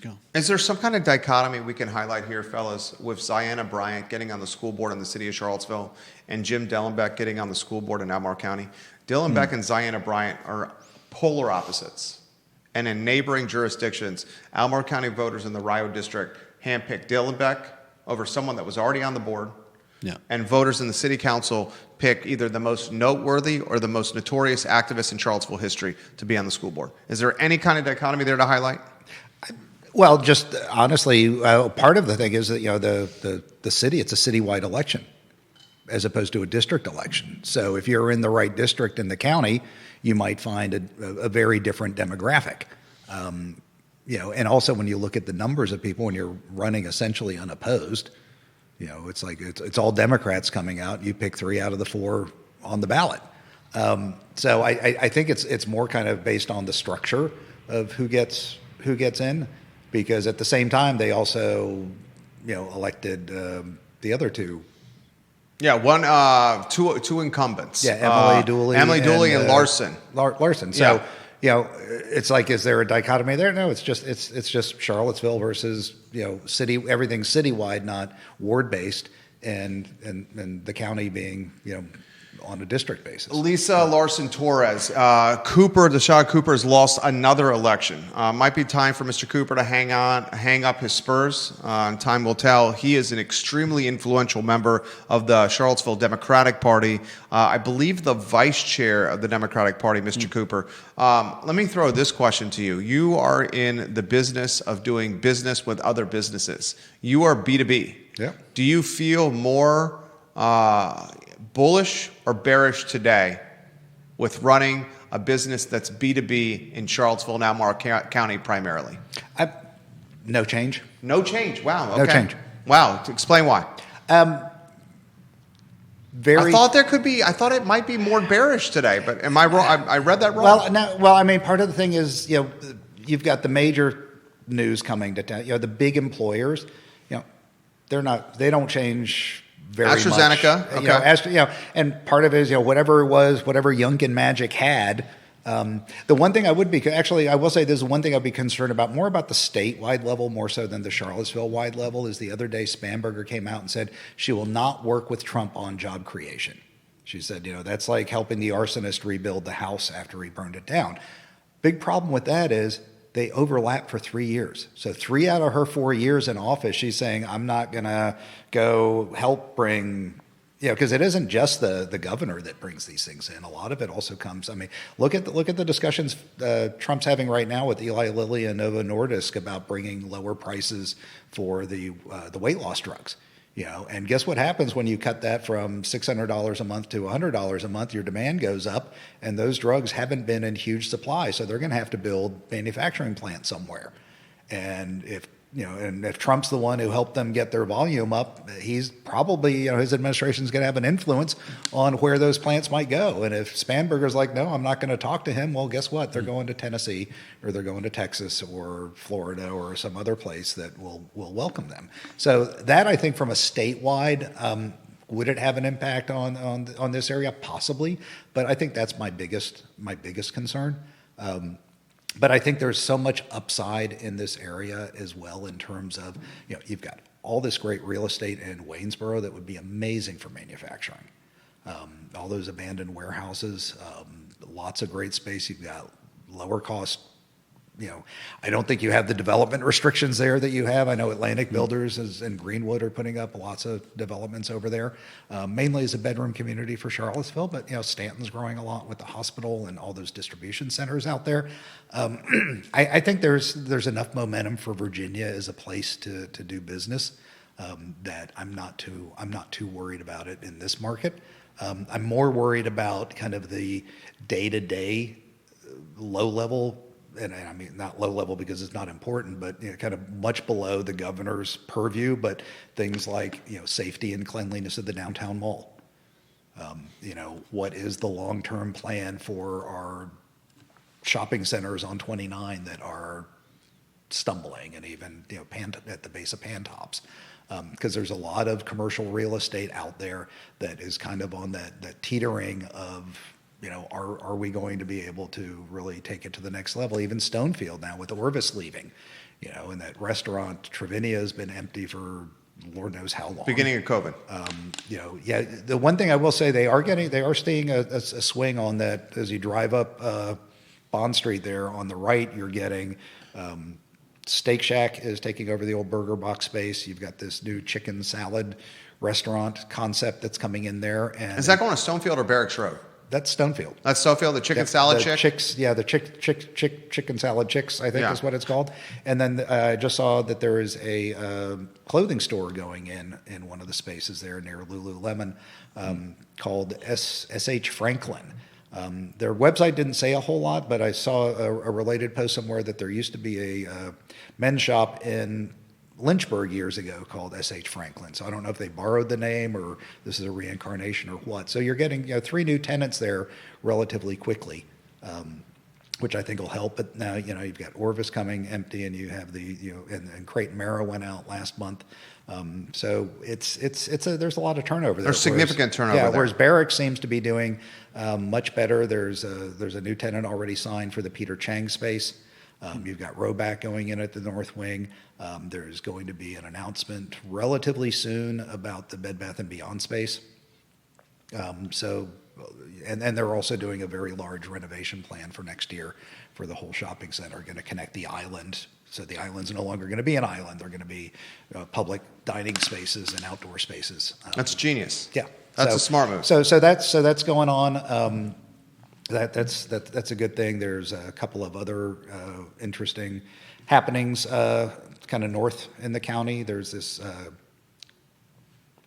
Speaker 3: go. Is
Speaker 1: there some kind of dichotomy we can highlight here, fellas, with Ziana Bryant getting on the school board in the city of Charlottesville and Jim Dillenbeck getting on the school board in Albemarle County? Dillenbeck and Ziana Bryant are polar opposites. And in neighboring jurisdictions, Albemarle County voters in the Rio District handpicked Dillenbeck over someone that was already on the board.
Speaker 3: Yeah.
Speaker 1: And voters in the city council pick either the most noteworthy or the most notorious activist in Charlottesville history to be on the school board. Is there any kind of dichotomy there to highlight?
Speaker 2: Well, just honestly, part of the thing is that the city, it's a citywide election as opposed to a district election. So if you're in the right district in the county, you might find a very different demographic. And also when you look at the numbers of people when you're running essentially unopposed, it's like it's all Democrats coming out. You pick 3 out of the 4 on the ballot. So I think it's more kind of based on the structure of who gets in, because at the same time they also elected the other 2.
Speaker 1: Yeah, two incumbents.
Speaker 2: Yeah, Emily Dooley.
Speaker 1: And Larson.
Speaker 2: Larson. So, it's like, is there a dichotomy there? No, it's just Charlottesville versus city. Everything's citywide, not ward based, and the county being on a district basis.
Speaker 1: Lisa Larson Torres. Deshaun Cooper has lost another election. Might be time for Mr. Cooper to hang up his spurs. And time will tell. He is an extremely influential member of the Charlottesville Democratic Party. I believe the vice chair of the Democratic Party, Mr. Cooper. Let me throw this question to you. You are in the business of doing business with other businesses. You are B2B.
Speaker 2: Yeah.
Speaker 1: Do you feel more bullish or bearish today with running a business that's B2B in Charlottesville and Albemarle County primarily?
Speaker 2: No change.
Speaker 1: No change. Wow. Okay.
Speaker 2: No change.
Speaker 1: Wow. Explain why.
Speaker 2: I
Speaker 1: thought it might be more bearish today, but am I wrong? I read that wrong.
Speaker 2: Well, I mean, part of the thing is, you've got the major news coming to town. The big employers, they don't change very
Speaker 1: AstraZeneca,
Speaker 2: much.
Speaker 1: okay.
Speaker 2: And part of it is, whatever Youngkin magic had, The one thing I would be, actually, I will say this is one thing I'd be concerned about, more about the statewide level, more so than the Charlottesville-wide level, is the other day Spanberger came out and said she will not work with Trump on job creation. She said, that's like helping the arsonist rebuild the house after he burned it down. Big problem with that is they overlap for 3 years. So 3 out of her 4 years in office, she's saying, I'm not going to go help bring, because it isn't just the governor that brings these things in. A lot of it also comes, look at the discussions Trump's having right now with Eli Lilly and Novo Nordisk about bringing lower prices for the weight loss drugs. And guess what happens when you cut that from $600 a month to $100 a month? Your demand goes up, and those drugs haven't been in huge supply, so they're going to have to build manufacturing plants somewhere. And if Trump's the one who helped them get their volume up, he's probably, his administration's going to have an influence on where those plants might go. And if Spanberger's like, no, I'm not going to talk to him, well, guess what? They're going to Tennessee, or they're going to Texas or Florida or some other place that will welcome them. So that, I think, from a statewide, would it have an impact on this area? Possibly, but I think that's my biggest concern. But I think there's so much upside in this area as well, in terms of, you've got all this great real estate in Waynesboro that would be amazing for manufacturing. All those abandoned warehouses, lots of great space. You've got lower cost. I don't think you have the development restrictions there that you have. I know Atlantic Builders and Greenwood are putting up lots of developments over there, mainly as a bedroom community for Charlottesville. But Stanton's growing a lot with the hospital and all those distribution centers out there. I think there's enough momentum for Virginia as a place to do business that I'm not too worried about it in this market. I'm more worried about kind of the day-to-day low level. And I mean, not low level because it's not important, but kind of much below the governor's purview. But things like safety and cleanliness of the downtown mall. What is the long-term plan for our shopping centers on 29 that are stumbling, and even at the base of Pantops? Because there's a lot of commercial real estate out there that is kind of on that teetering of. Are we going to be able to really take it to the next level? Even Stonefield now with Orvis leaving, and that restaurant Trevinia has been empty for Lord knows how long.
Speaker 1: Beginning of COVID.
Speaker 2: The one thing I will say, they are seeing a swing on that. As you drive up Bond Street there on the right, you're getting Steak Shack is taking over the old Burger Box space. You've got this new chicken salad restaurant concept that's coming in there. And
Speaker 1: is that going to Stonefield or Barracks Road?
Speaker 2: That's Stonefield.
Speaker 1: That's Stonefield, the chicken salad chick?
Speaker 2: Chicks, the chicken salad chicks, I think is what it's called. And then I just saw that there is a clothing store going in one of the spaces there near Lululemon called S.H. Franklin. Their website didn't say a whole lot, but I saw a related post somewhere that there used to be a men's shop in Lynchburg years ago called S.H. Franklin. So I don't know if they borrowed the name or this is a reincarnation or what. So you're getting 3 new tenants there relatively quickly, which I think will help. But now you've got Orvis coming empty, and you have and Creighton Mara went out last month. So there's a lot of turnover there.
Speaker 1: There's significant turnover there.
Speaker 2: Whereas Barracks seems to be doing much better. There's a new tenant already signed for the Peter Chang space. You've got Roback going in at the North Wing. There's going to be an announcement relatively soon about the Bed Bath & Beyond space. And they're also doing a very large renovation plan for next year for the whole shopping center, going to connect the island. So the island's no longer going to be an island. They're going to be public dining spaces and outdoor spaces.
Speaker 1: That's genius.
Speaker 2: Yeah.
Speaker 1: That's a smart move.
Speaker 2: So that's going on. That's a good thing. There's a couple of other interesting happenings kind of north in the county. There's this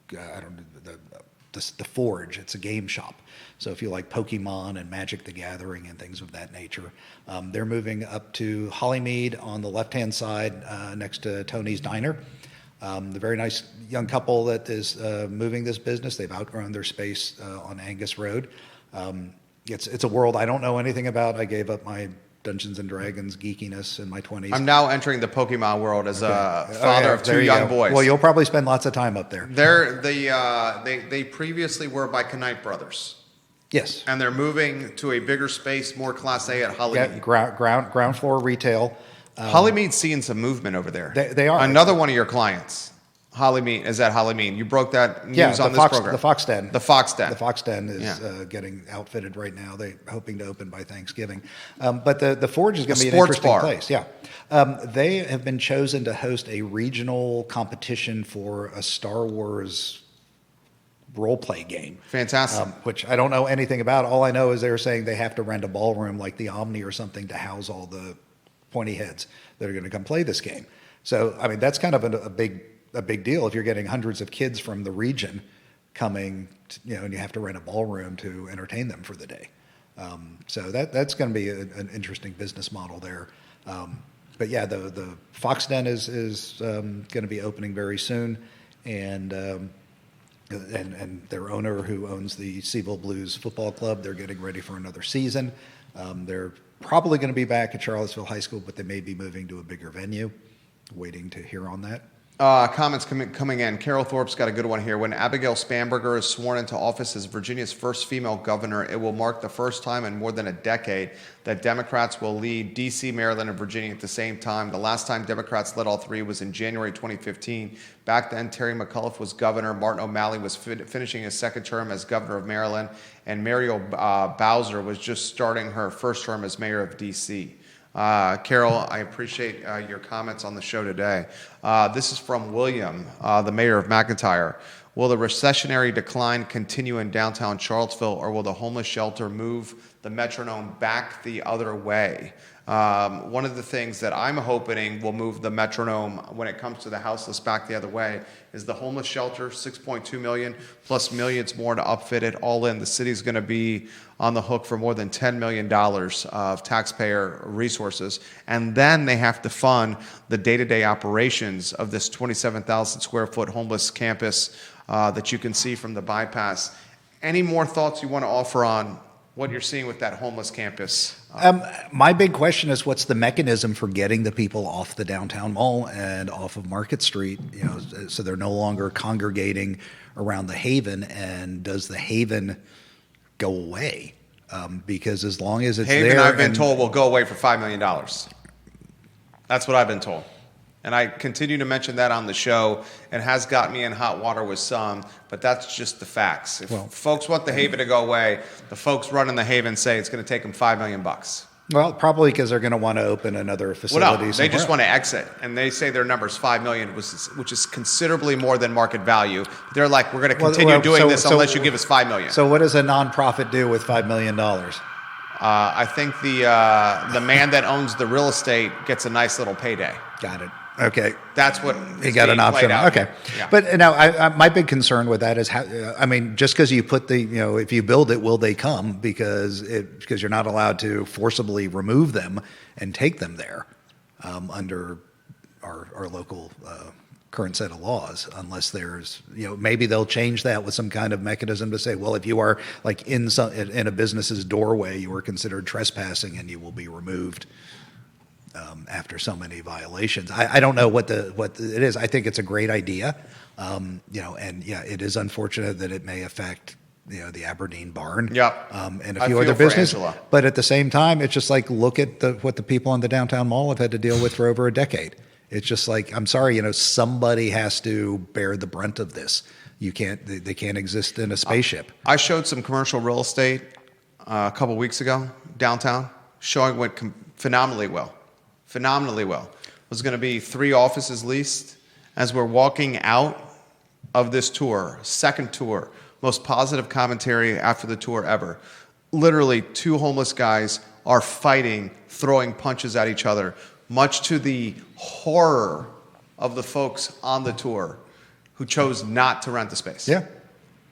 Speaker 2: the Forge. It's a game shop. So if you like Pokemon and Magic the Gathering and things of that nature, they're moving up to Hollymead on the left-hand side next to Tony's Diner. The very nice young couple that is moving this business, they've outgrown their space on Angus Road. It's a world I don't know anything about. I gave up my Dungeons and Dragons geekiness in my 20s.
Speaker 1: I'm now entering the Pokemon world as a father of 2 young boys.
Speaker 2: Well, you'll probably spend lots of time up there.
Speaker 1: They previously were by Knight Brothers.
Speaker 2: Yes.
Speaker 1: And they're moving to a bigger space, more Class A at Hollymead.
Speaker 2: Yeah, ground floor retail.
Speaker 1: Hollymead's seeing some movement over there.
Speaker 2: They are.
Speaker 1: Another one of your clients, Hollymead, is at Hollymead. You broke that news on this program.
Speaker 2: The Fox Den.
Speaker 1: The Fox Den.
Speaker 2: The Fox Den is getting outfitted right now. They're hoping to open by Thanksgiving. But the Forge is going to be an
Speaker 1: sports
Speaker 2: interesting
Speaker 1: bar.
Speaker 2: place. Yeah. They have been chosen to host a regional competition for a Star Wars role play game.
Speaker 1: Fantastic.
Speaker 2: Which I don't know anything about. All I know is they're saying they have to rent a ballroom like the Omni or something to house all the pointy heads that are going to come play this game. So, I mean, that's kind of a big deal if you're getting hundreds of kids from the region coming, and you have to rent a ballroom to entertain them for the day. So that's going to be an interesting business model there. But yeah, the Fox Den is going to be opening very soon, and their owner, who owns the CVille Blues football club, they're getting ready for another season. They're probably going to be back at Charlottesville High School, but they may be moving to a bigger venue. Waiting to hear on that.
Speaker 1: Comments coming in. Carol Thorpe's got a good one here. When Abigail Spanberger is sworn into office as Virginia's first female governor, it will mark the first time in more than a decade that Democrats will lead D.C., Maryland, and Virginia at the same time. The last time Democrats led all three was in January 2015. Back then, Terry McAuliffe was governor. Martin O'Malley was finishing his second term as governor of Maryland. And Muriel Bowser was just starting her first term as mayor of D.C. Carol, I appreciate your comments on the show today. This is from William, the mayor of McIntyre. Will the recessionary decline continue in downtown Charlottesville, or will the homeless shelter move the metronome back the other way? One of the things that I'm hoping will move the metronome when it comes to the houseless back the other way is the homeless shelter, $6.2 million, plus millions more to upfit it. All in, the city's going to be on the hook for more than $10 million of taxpayer resources. And then they have to fund the day-to-day operations of this 27,000 square foot homeless campus that you can see from the bypass. Any more thoughts you want to offer on what you're seeing with that homeless campus?
Speaker 2: My big question is, what's the mechanism for getting the people off the downtown mall and off of Market Street, so they're no longer congregating around the Haven, and does the Haven go away? Because as long as it's
Speaker 1: Haven,
Speaker 2: there,
Speaker 1: I've been told, will go away for $5 million. That's what I've been told. And I continue to mention that on the show. It has got me in hot water with some, but that's just the facts. If folks want the Haven to go away, the folks running the Haven say it's going to take them $5 million.
Speaker 2: Well, probably because they're going to want to open another facility.
Speaker 1: Well, no, they just want to exit, and they say their number's $5 million, which is considerably more than market value. They're like, we're going to continue doing this unless you give us $5 million.
Speaker 2: So what does a nonprofit do with $5 million?
Speaker 1: I think the man that owns the real estate gets a nice little payday.
Speaker 2: Got it. Okay.
Speaker 1: That's what
Speaker 2: you got an option. Okay.
Speaker 1: Yeah.
Speaker 2: But now my big concern with that is how, just because you put if you build it, will they come? Because you're not allowed to forcibly remove them and take them there under our local current set of laws, unless there's, maybe they'll change that with some kind of mechanism to say, well, if you are like in a business's doorway, you are considered trespassing and you will be removed after so many violations. I don't know what it is. I think it's a great idea, and it is unfortunate that it may affect the Aberdeen barn, and a few other businesses. But at the same time, it's just like, look at what the people on the downtown mall have had to deal with for over a decade. It's just like, I'm sorry, somebody has to bear the brunt of this. They can't exist in a spaceship.
Speaker 1: I showed some commercial real estate a couple weeks ago downtown. Showing went phenomenally well. There's going to be 3 offices leased. As we're walking out of this tour, second tour, most positive commentary after the tour ever. Literally, 2 homeless guys are fighting, throwing punches at each other, much to the horror of the folks on the tour who chose not to rent the space.
Speaker 2: Yeah.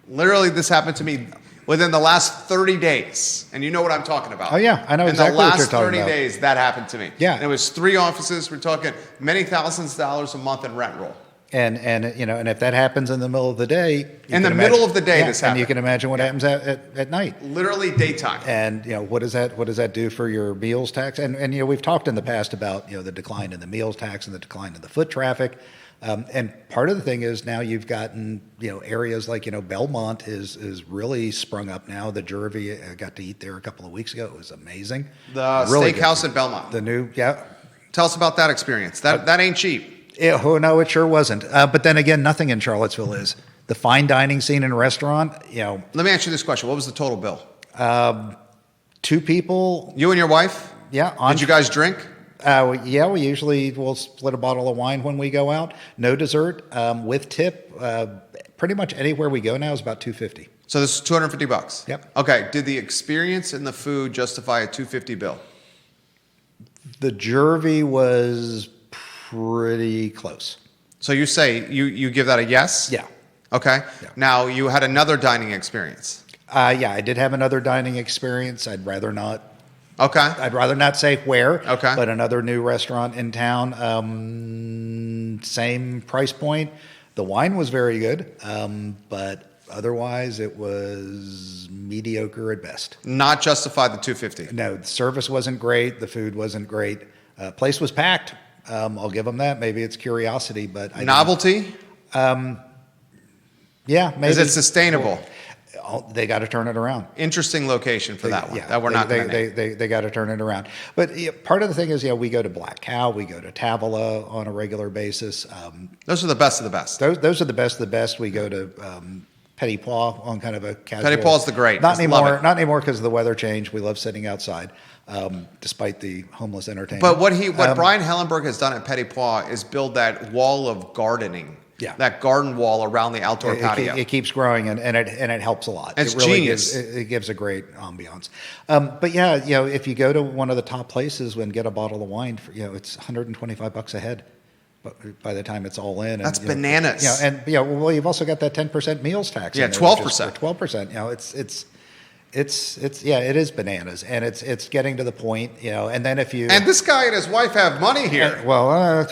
Speaker 1: Literally, this happened to me within the last 30 days. And you know what I'm talking about.
Speaker 2: Oh, yeah. I know exactly what you're talking about.
Speaker 1: In the last 30 days, that happened to me.
Speaker 2: Yeah.
Speaker 1: And it was 3 offices. We're talking many thousands of dollars a month in rent roll.
Speaker 2: And if that happens in the middle of the day.
Speaker 1: Middle of the day, this happens.
Speaker 2: And you can imagine what happens at night.
Speaker 1: Literally daytime.
Speaker 2: And, what does that do for your meals tax? And we've talked in the past about, the decline in the meals tax and the decline in the foot traffic. And part of the thing is now you've gotten, areas like, Belmont is really sprung up now. The Jervy, I got to eat there a couple of weeks ago. It was amazing.
Speaker 1: The
Speaker 2: Really
Speaker 1: steakhouse
Speaker 2: good.
Speaker 1: in Belmont.
Speaker 2: The new, yeah.
Speaker 1: Tell us about that experience. That ain't cheap.
Speaker 2: Oh, no, it sure wasn't. But then again, nothing in Charlottesville is. The fine dining scene in a restaurant,
Speaker 1: Let me ask you this question. What was the total bill?
Speaker 2: 2 people,
Speaker 1: You and your wife?
Speaker 2: yeah.
Speaker 1: Did you guys drink?
Speaker 2: Yeah, we usually will split a bottle of wine when we go out. No dessert, with tip. Pretty much anywhere we go now is about $250.
Speaker 1: So this is $250.
Speaker 2: Yep.
Speaker 1: Okay. Did the experience and the food justify a $250 bill?
Speaker 2: The Jervy was pretty close.
Speaker 1: So you say you give that a yes?
Speaker 2: Yeah.
Speaker 1: Okay.
Speaker 2: Yeah.
Speaker 1: Now you had another dining experience.
Speaker 2: Yeah, I did have another dining experience. I'd rather not
Speaker 1: Okay.
Speaker 2: say where.
Speaker 1: Okay.
Speaker 2: But another new restaurant in town, same price point. The wine was very good, but otherwise it was mediocre at best.
Speaker 1: Not justify the $250.
Speaker 2: No, the service wasn't great. The food wasn't great. Place was packed. I'll give them that. Maybe it's curiosity, but
Speaker 1: Novelty?
Speaker 2: Yeah, maybe.
Speaker 1: Is it sustainable?
Speaker 2: They got to turn it around.
Speaker 1: Interesting location for that one.
Speaker 2: Yeah,
Speaker 1: That we're not going to name.
Speaker 2: they got to turn it around. But part of the thing is, we go to Black Cow, we go to Tavola on a regular basis.
Speaker 1: Those are the best of the best.
Speaker 2: Those are the best of the best. We go to Petit Pois on kind of a casual.
Speaker 1: Petit Pois is the great.
Speaker 2: Not
Speaker 1: Just
Speaker 2: anymore.
Speaker 1: love it.
Speaker 2: Not anymore because of the weather change. We love sitting outside, despite the homeless entertainment.
Speaker 1: But what Brian Hellenberg has done at Petit Pois is build that wall of gardening.
Speaker 2: Yeah.
Speaker 1: That garden wall around the outdoor patio.
Speaker 2: It keeps growing and it helps a lot.
Speaker 1: It's
Speaker 2: it really
Speaker 1: genius.
Speaker 2: It gives a great ambiance. But yeah, if you go to one of the top places and get a bottle of wine, for, it's $125 a head. But by the time it's all in,
Speaker 1: That's bananas.
Speaker 2: Well, you've also got that 10% meals tax.
Speaker 1: Yeah,
Speaker 2: in there, which is-
Speaker 1: 12%.
Speaker 2: 12%. It is bananas, and it's getting to the point, And then if you
Speaker 1: And this guy and his wife have money here.
Speaker 2: well,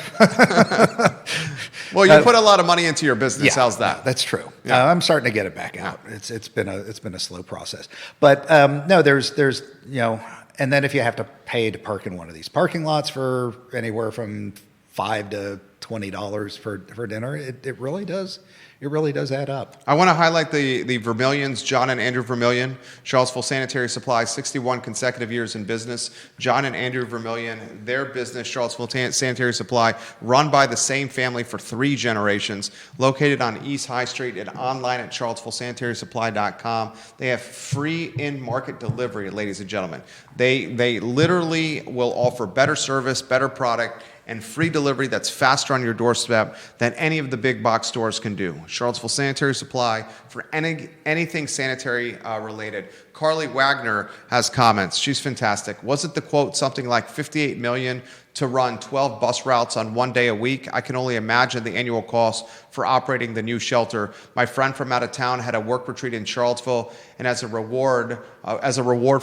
Speaker 1: Well, you put a lot of money into your business. How's that?
Speaker 2: That's true.
Speaker 1: Yeah.
Speaker 2: I'm starting to get it back out. It's been a slow process, but no, there's and then if you have to pay to park in one of these parking lots for anywhere from $5 to $20 for dinner, it really does. It really does add up.
Speaker 1: I want to highlight the Vermillions, John and Andrew Vermillion, Charlottesville Sanitary Supply, 61 consecutive years in business. John and Andrew Vermillion, their business, Charlottesville Sanitary Supply, run by the same family for 3 generations, located on East High Street and online at charlottesvillesanitarysupply.com. They have free in-market delivery, ladies and gentlemen. They literally will offer better service, better product, and free delivery that's faster on your doorstep than any of the big box stores can do. Charlottesville Sanitary Supply for anything sanitary related. Carly Wagner has comments. She's fantastic. Wasn't the quote something like $58 million to run 12 bus routes on 1 day a week? I can only imagine the annual cost for operating the new shelter. My friend from out of town had a work retreat in Charlottesville, and as a reward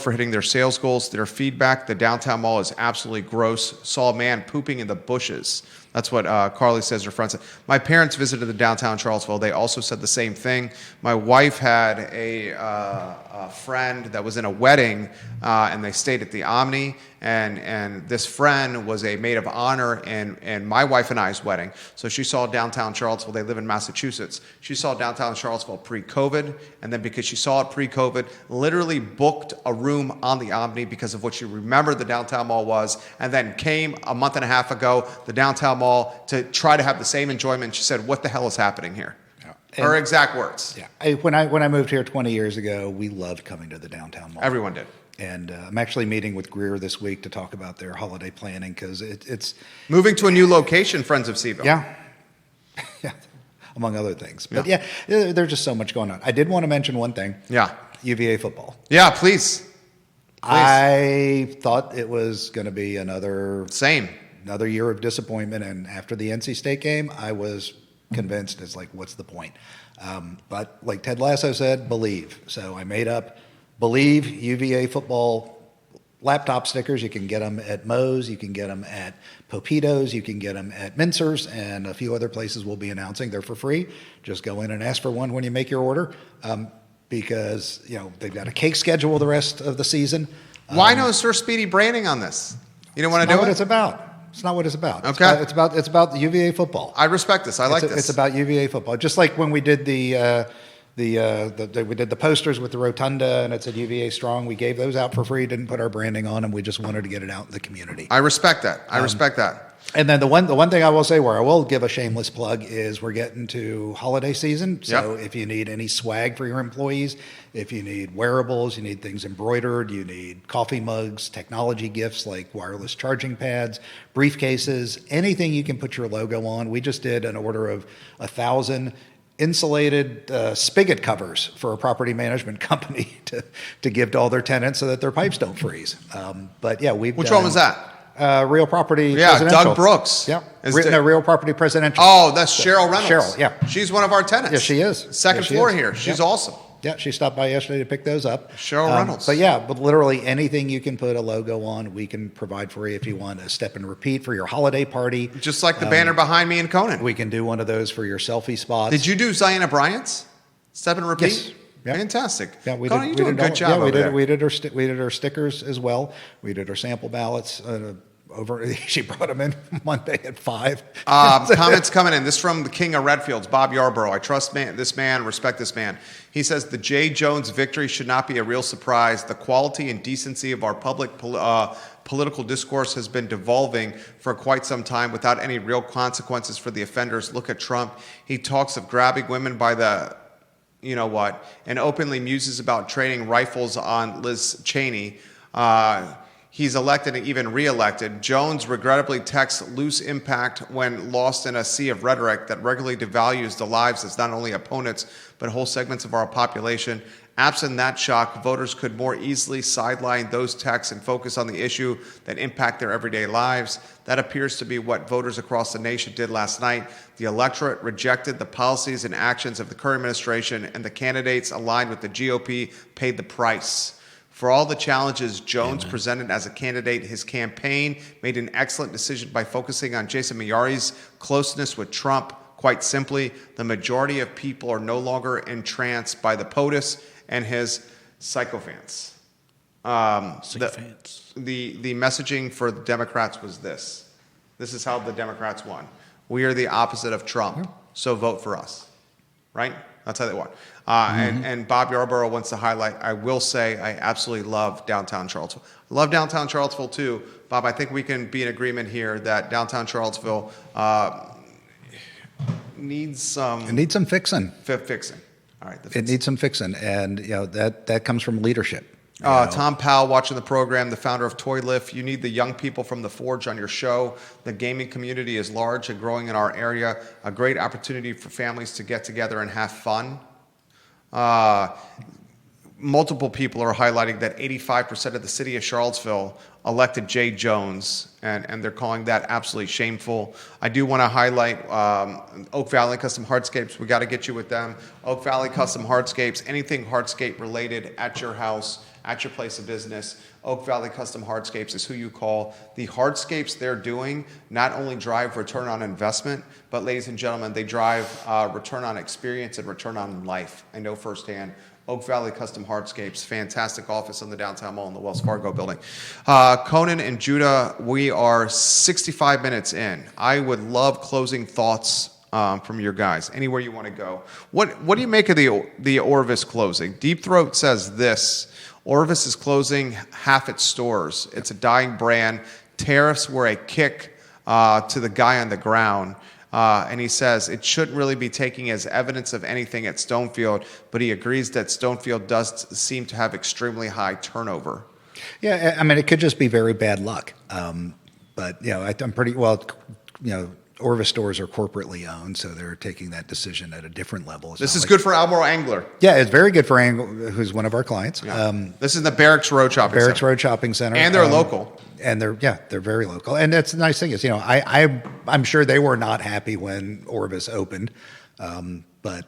Speaker 1: for hitting their sales goals, their feedback, the downtown mall is absolutely gross. Saw a man pooping in the bushes. That's what Carly says her friend said. My parents visited the downtown Charlottesville. They also said the same thing. My wife had a friend that was in a wedding, and they stayed at the Omni, and this friend was a maid of honor in my wife and I's wedding. So she saw downtown Charlottesville. They live in Massachusetts. She saw downtown Charlottesville pre-COVID, and then because she saw it pre-COVID, literally booked a room on the Omni because of what she remembered the downtown mall was, and then came a month and a half ago, the downtown mall, to try to have the same enjoyment. She said, "What the hell is happening here?" Her exact words.
Speaker 2: Yeah. When I moved here 20 years ago, we loved coming to the downtown mall.
Speaker 1: Everyone did.
Speaker 2: And I'm actually meeting with Greer this week to talk about their holiday planning because it's
Speaker 1: Moving to a new location, Friends of CVille.
Speaker 2: yeah, yeah, among other things. But yeah, there's just so much going on. I did want to mention one thing.
Speaker 1: Yeah.
Speaker 2: UVA football.
Speaker 1: Yeah, please.
Speaker 2: I thought it was going to be another year of disappointment, and after the NC State game, I was convinced it's like, what's the point? But like Ted Lasso said, believe. So I made up believe UVA football laptop stickers. You can get them at Moe's, you can get them at Popito's, you can get them at Mincer's, and a few other places we'll be announcing. They're for free. Just go in and ask for one when you make your order, because they've got a cake schedule the rest of the season.
Speaker 1: Why no Sir Speedy branding on this? You don't want to do it?
Speaker 2: What it's about. It's not what it's about.
Speaker 1: Okay.
Speaker 2: It's about the UVA football.
Speaker 1: I respect this. I like this.
Speaker 2: It's about UVA football. Just like when we did we did the posters with the rotunda and it said UVA strong. We gave those out for free. Didn't put our branding on them. We just wanted to get it out in the community.
Speaker 1: I respect that. I respect that.
Speaker 2: And then the one thing I will say, where I will give a shameless plug, is we're getting to holiday season. So if you need any swag for your employees, if you need wearables, you need things embroidered, you need coffee mugs, technology gifts like wireless charging pads, briefcases, anything you can put your logo on. We just did an order of 1,000 insulated spigot covers for a property management company to give to all their tenants so that their pipes don't freeze. But yeah,
Speaker 1: Which one was that?
Speaker 2: Real Property
Speaker 1: Yeah,
Speaker 2: Presidential.
Speaker 1: Doug Brooks.
Speaker 2: Yeah, Real Property Presidential.
Speaker 1: Oh, that's Cheryl Reynolds.
Speaker 2: Cheryl, yeah.
Speaker 1: She's one of our tenants.
Speaker 2: Yeah, she is.
Speaker 1: Second
Speaker 2: Yeah, she
Speaker 1: floor
Speaker 2: is.
Speaker 1: here. She's
Speaker 2: Yep.
Speaker 1: awesome.
Speaker 2: Yeah, she stopped by yesterday to pick those up.
Speaker 1: Cheryl Reynolds.
Speaker 2: But literally anything you can put a logo on, we can provide for you. If you want a step and repeat for your holiday party,
Speaker 1: Just like the banner behind me in Conan.
Speaker 2: we can do one of those for your selfie spots.
Speaker 1: Did you do Ziona Bryant's? Step and repeat?
Speaker 2: Yes. Yep.
Speaker 1: Fantastic.
Speaker 2: Yeah, we
Speaker 1: Conan,
Speaker 2: did.
Speaker 1: you
Speaker 2: We
Speaker 1: do a
Speaker 2: did
Speaker 1: good
Speaker 2: all-
Speaker 1: job
Speaker 2: Yeah, we
Speaker 1: over
Speaker 2: did.
Speaker 1: there.
Speaker 2: We did our stickers as well. We did our sample ballots. Over, she brought them in Monday at 5.
Speaker 1: Comments coming in. This from the king of Redfields, Bob Yarborough. I trust this man, respect this man. He says the J. Jones victory should not be a real surprise. The quality and decency of our public political discourse has been devolving for quite some time without any real consequences for the offenders. Look at Trump. He talks of grabbing women by the you know what, and openly muses about trading rifles on Liz Cheney. He's elected and even reelected. Jones regrettably texts loose impact when lost in a sea of rhetoric that regularly devalues the lives of not only opponents, but whole segments of our population. Absent that shock, voters could more easily sideline those texts and focus on the issue that impact their everyday lives. That appears to be what voters across the nation did last night. The electorate rejected the policies and actions of the current administration, and the candidates aligned with the GOP paid the price. For all the challenges Jones presented as a candidate, his campaign made an excellent decision by focusing on Jason Miyare's closeness with Trump. Quite simply, the majority of people are no longer entranced by the POTUS and his sycophants. The messaging for the Democrats was this. This is how the Democrats won. We are the opposite of Trump, so vote for us. Right? That's how they won. And Bob Yarborough wants to highlight, I will say I absolutely love downtown Charlottesville. I love downtown Charlottesville too. Bob, I think we can be in agreement here that downtown Charlottesville needs some...
Speaker 2: It needs some fixing.
Speaker 1: Fixing. All right.
Speaker 2: It needs some fixing, and that comes from leadership.
Speaker 1: Tom Powell watching the program, the founder of Toy Lift. You need the young people from the Forge on your show. The gaming community is large and growing in our area. A great opportunity for families to get together and have fun. Multiple people are highlighting that 85% of the city of Charlottesville elected Jay Jones, and they're calling that absolutely shameful. I do want to highlight Oak Valley Custom Hardscapes. We got to get you with them. Oak Valley Custom Hardscapes, anything hardscape related at your house, at your place of business. Oak Valley Custom Hardscapes is who you call. The hardscapes they're doing not only drive return on investment, but ladies and gentlemen, they drive return on experience and return on life. I know firsthand. Oak Valley Custom Hardscapes, fantastic office in the downtown mall in the Wells Fargo building. Conan and Judah, we are 65 minutes in. I would love closing thoughts from your guys. Anywhere you want to go. What do you make of the Orvis closing? Deep Throat says this: Orvis is closing half its stores. It's a dying brand. Tariffs were a kick to the guy on the ground. And he says it shouldn't really be taking as evidence of anything at Stonefield, but he agrees that Stonefield does seem to have extremely high turnover.
Speaker 2: Yeah, I mean, it could just be very bad luck. But, I'm pretty well, Orvis stores are corporately owned, so they're taking that decision at a different level.
Speaker 1: This is good for Albemarle Angler.
Speaker 2: Yeah, it's very good for Angler, who's one of our clients.
Speaker 1: Yeah. This is the Barracks Road Shopping
Speaker 2: Barracks
Speaker 1: Center.
Speaker 2: Road Shopping Center.
Speaker 1: And they're local.
Speaker 2: And they're very local. And that's the nice thing is, I'm sure they were not happy when Orvis opened, but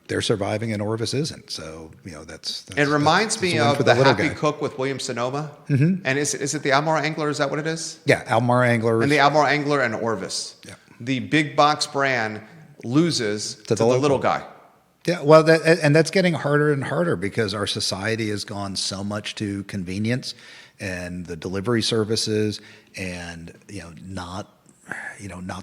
Speaker 2: they're surviving and Orvis isn't. So that's
Speaker 1: it reminds me of the Happy
Speaker 2: guy.
Speaker 1: Cook with William Sonoma. Mm-hmm. And is it the Albemarle Angler? Is that what it is?
Speaker 2: Yeah, Albemarle Angler.
Speaker 1: And the Albemarle Angler and Orvis.
Speaker 2: Yeah.
Speaker 1: The big box brand loses to the little guy.
Speaker 2: Yeah, well, and that's getting harder and harder because our society has gone so much to convenience and the delivery services, and not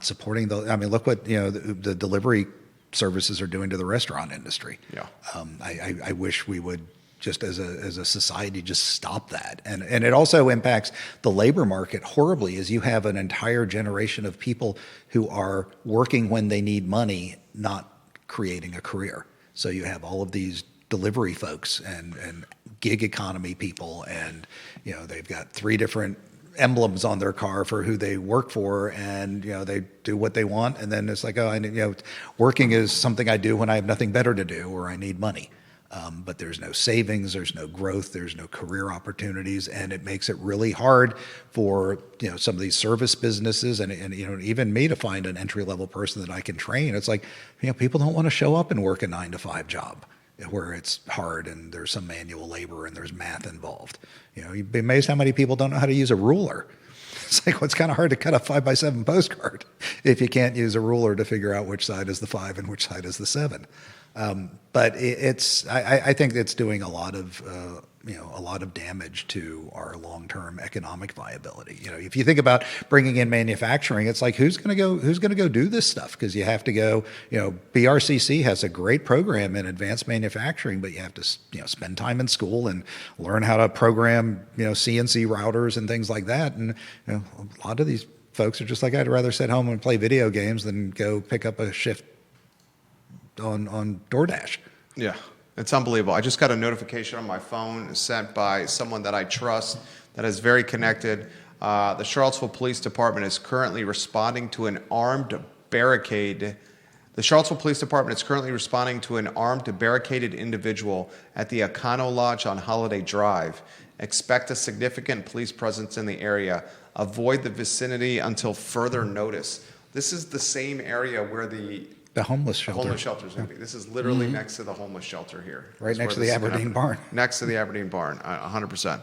Speaker 2: supporting the. I mean, look what the delivery services are doing to the restaurant industry.
Speaker 1: Yeah.
Speaker 2: I wish we would just as a society just stop that, and it also impacts the labor market horribly, as you have an entire generation of people who are working when they need money, not creating a career. So you have all of these delivery folks and gig economy people, and they've got 3 different emblems on their car for who they work for, and they do what they want, and then it's like, oh, working is something I do when I have nothing better to do or I need money. But there's no savings, there's no growth, there's no career opportunities, and it makes it really hard for some of these service businesses and even me to find an entry level person that I can train. It's like people don't want to show up and work a 9-to-5 job where it's hard and there's some manual labor and there's math involved. You'd be amazed how many people don't know how to use a ruler. It's like, well, it's kind of hard to cut a 5x7 postcard if you can't use a ruler to figure out which side is the 5 and which side is the 7. But I think it's doing a lot of damage to our long-term economic viability. If you think about bringing in manufacturing, it's like who's going to go do this stuff? Because you have to go. BRCC has a great program in advanced manufacturing, but you have to spend time in school and learn how to program CNC routers and things like that. And a lot of these folks are just like, I'd rather sit home and play video games than go pick up a shift on DoorDash.
Speaker 1: Yeah, it's unbelievable. I just got a notification on my phone sent by someone that I trust that is very connected. The Charlottesville Police Department is currently responding to an armed barricade. The Charlottesville Police Department is currently responding to an armed barricaded individual at the Econo Lodge on Holiday Drive. Expect a significant police presence in the area. Avoid the vicinity until further notice. This is the same area where the
Speaker 2: homeless shelter.
Speaker 1: Homeless shelter is going to be. This is literally next to the homeless shelter here.
Speaker 2: Right next to the Aberdeen barn.
Speaker 1: Next to the Aberdeen barn, 100%.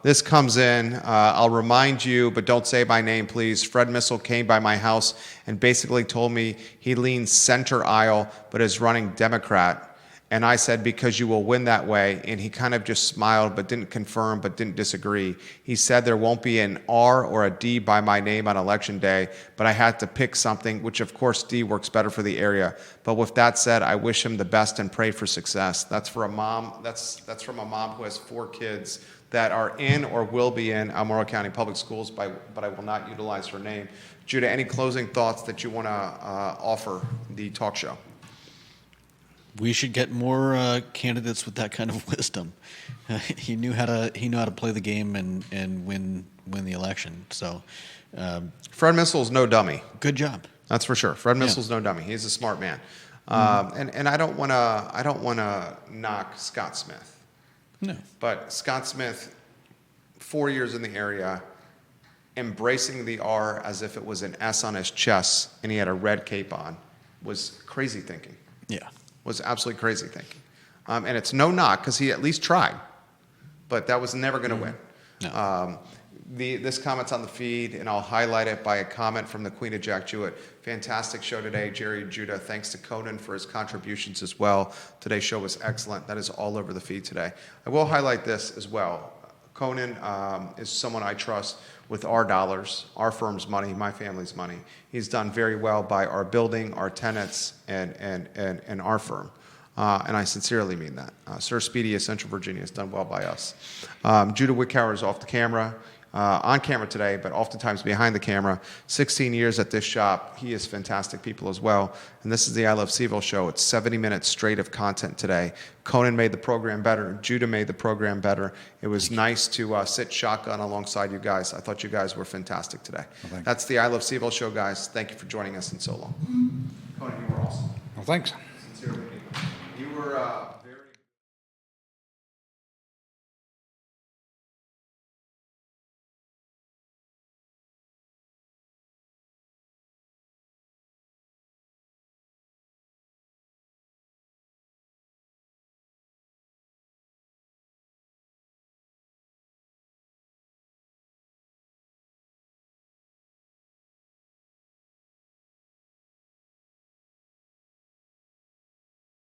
Speaker 1: This comes in. I'll remind you, but don't say my name, please. Fred Missile came by my house and basically told me he leans center aisle, but is running Democrat. And I said, because you will win that way. And he kind of just smiled, but didn't confirm, but didn't disagree. He said there won't be an R or a D by my name on election day, but I had to pick something, which of course D works better for the area. But with that said, I wish him the best and pray for success. That's for a mom. That's from a mom who has 4 kids that are in or will be in Albemarle County Public Schools, but I will not utilize her name. Judah, any closing thoughts that you want to offer the talk show?
Speaker 3: We should get more candidates with that kind of wisdom. He knew how to play the game and win the election. So,
Speaker 1: Fred Missile's no dummy.
Speaker 3: Good job.
Speaker 1: That's for sure. Fred Missile's no dummy. He's a smart man. And I don't want to knock Scott Smith.
Speaker 3: No.
Speaker 1: But Scott Smith, 4 years in the area, embracing the R as if it was an S on his chest and he had a red cape on, was crazy thinking.
Speaker 3: Yeah.
Speaker 1: Was absolutely crazy thinking. And it's no knock because he at least tried, but that was never going to win.
Speaker 3: No.
Speaker 1: This comment's on the feed, and I'll highlight it by a comment from the Queen of Jack Jewett. Fantastic show today, Jerry and Judah. Thanks to Conan for his contributions as well. Today's show was excellent. That is all over the feed today. I will highlight this as well. Conan is someone I trust with our dollars, our firm's money, my family's money. He's done very well by our building, our tenants, and our firm. And I sincerely mean that. Sir Speedy of Central Virginia has done well by us. Judah Wickhauer is off the camera, on camera today, but oftentimes behind the camera. 16 years at this shop. He is fantastic people as well. And this is the I Love CVille Show. It's 70 minutes straight of content today. Conan made the program better. Judah made the program better. It was nice to sit shotgun alongside you guys. I thought you guys were fantastic today.
Speaker 2: Well,
Speaker 1: that's the I Love CVille Show, guys. Thank you for joining us in so long. Conan, you were awesome.
Speaker 2: Well, thanks.
Speaker 1: Sincerely. You were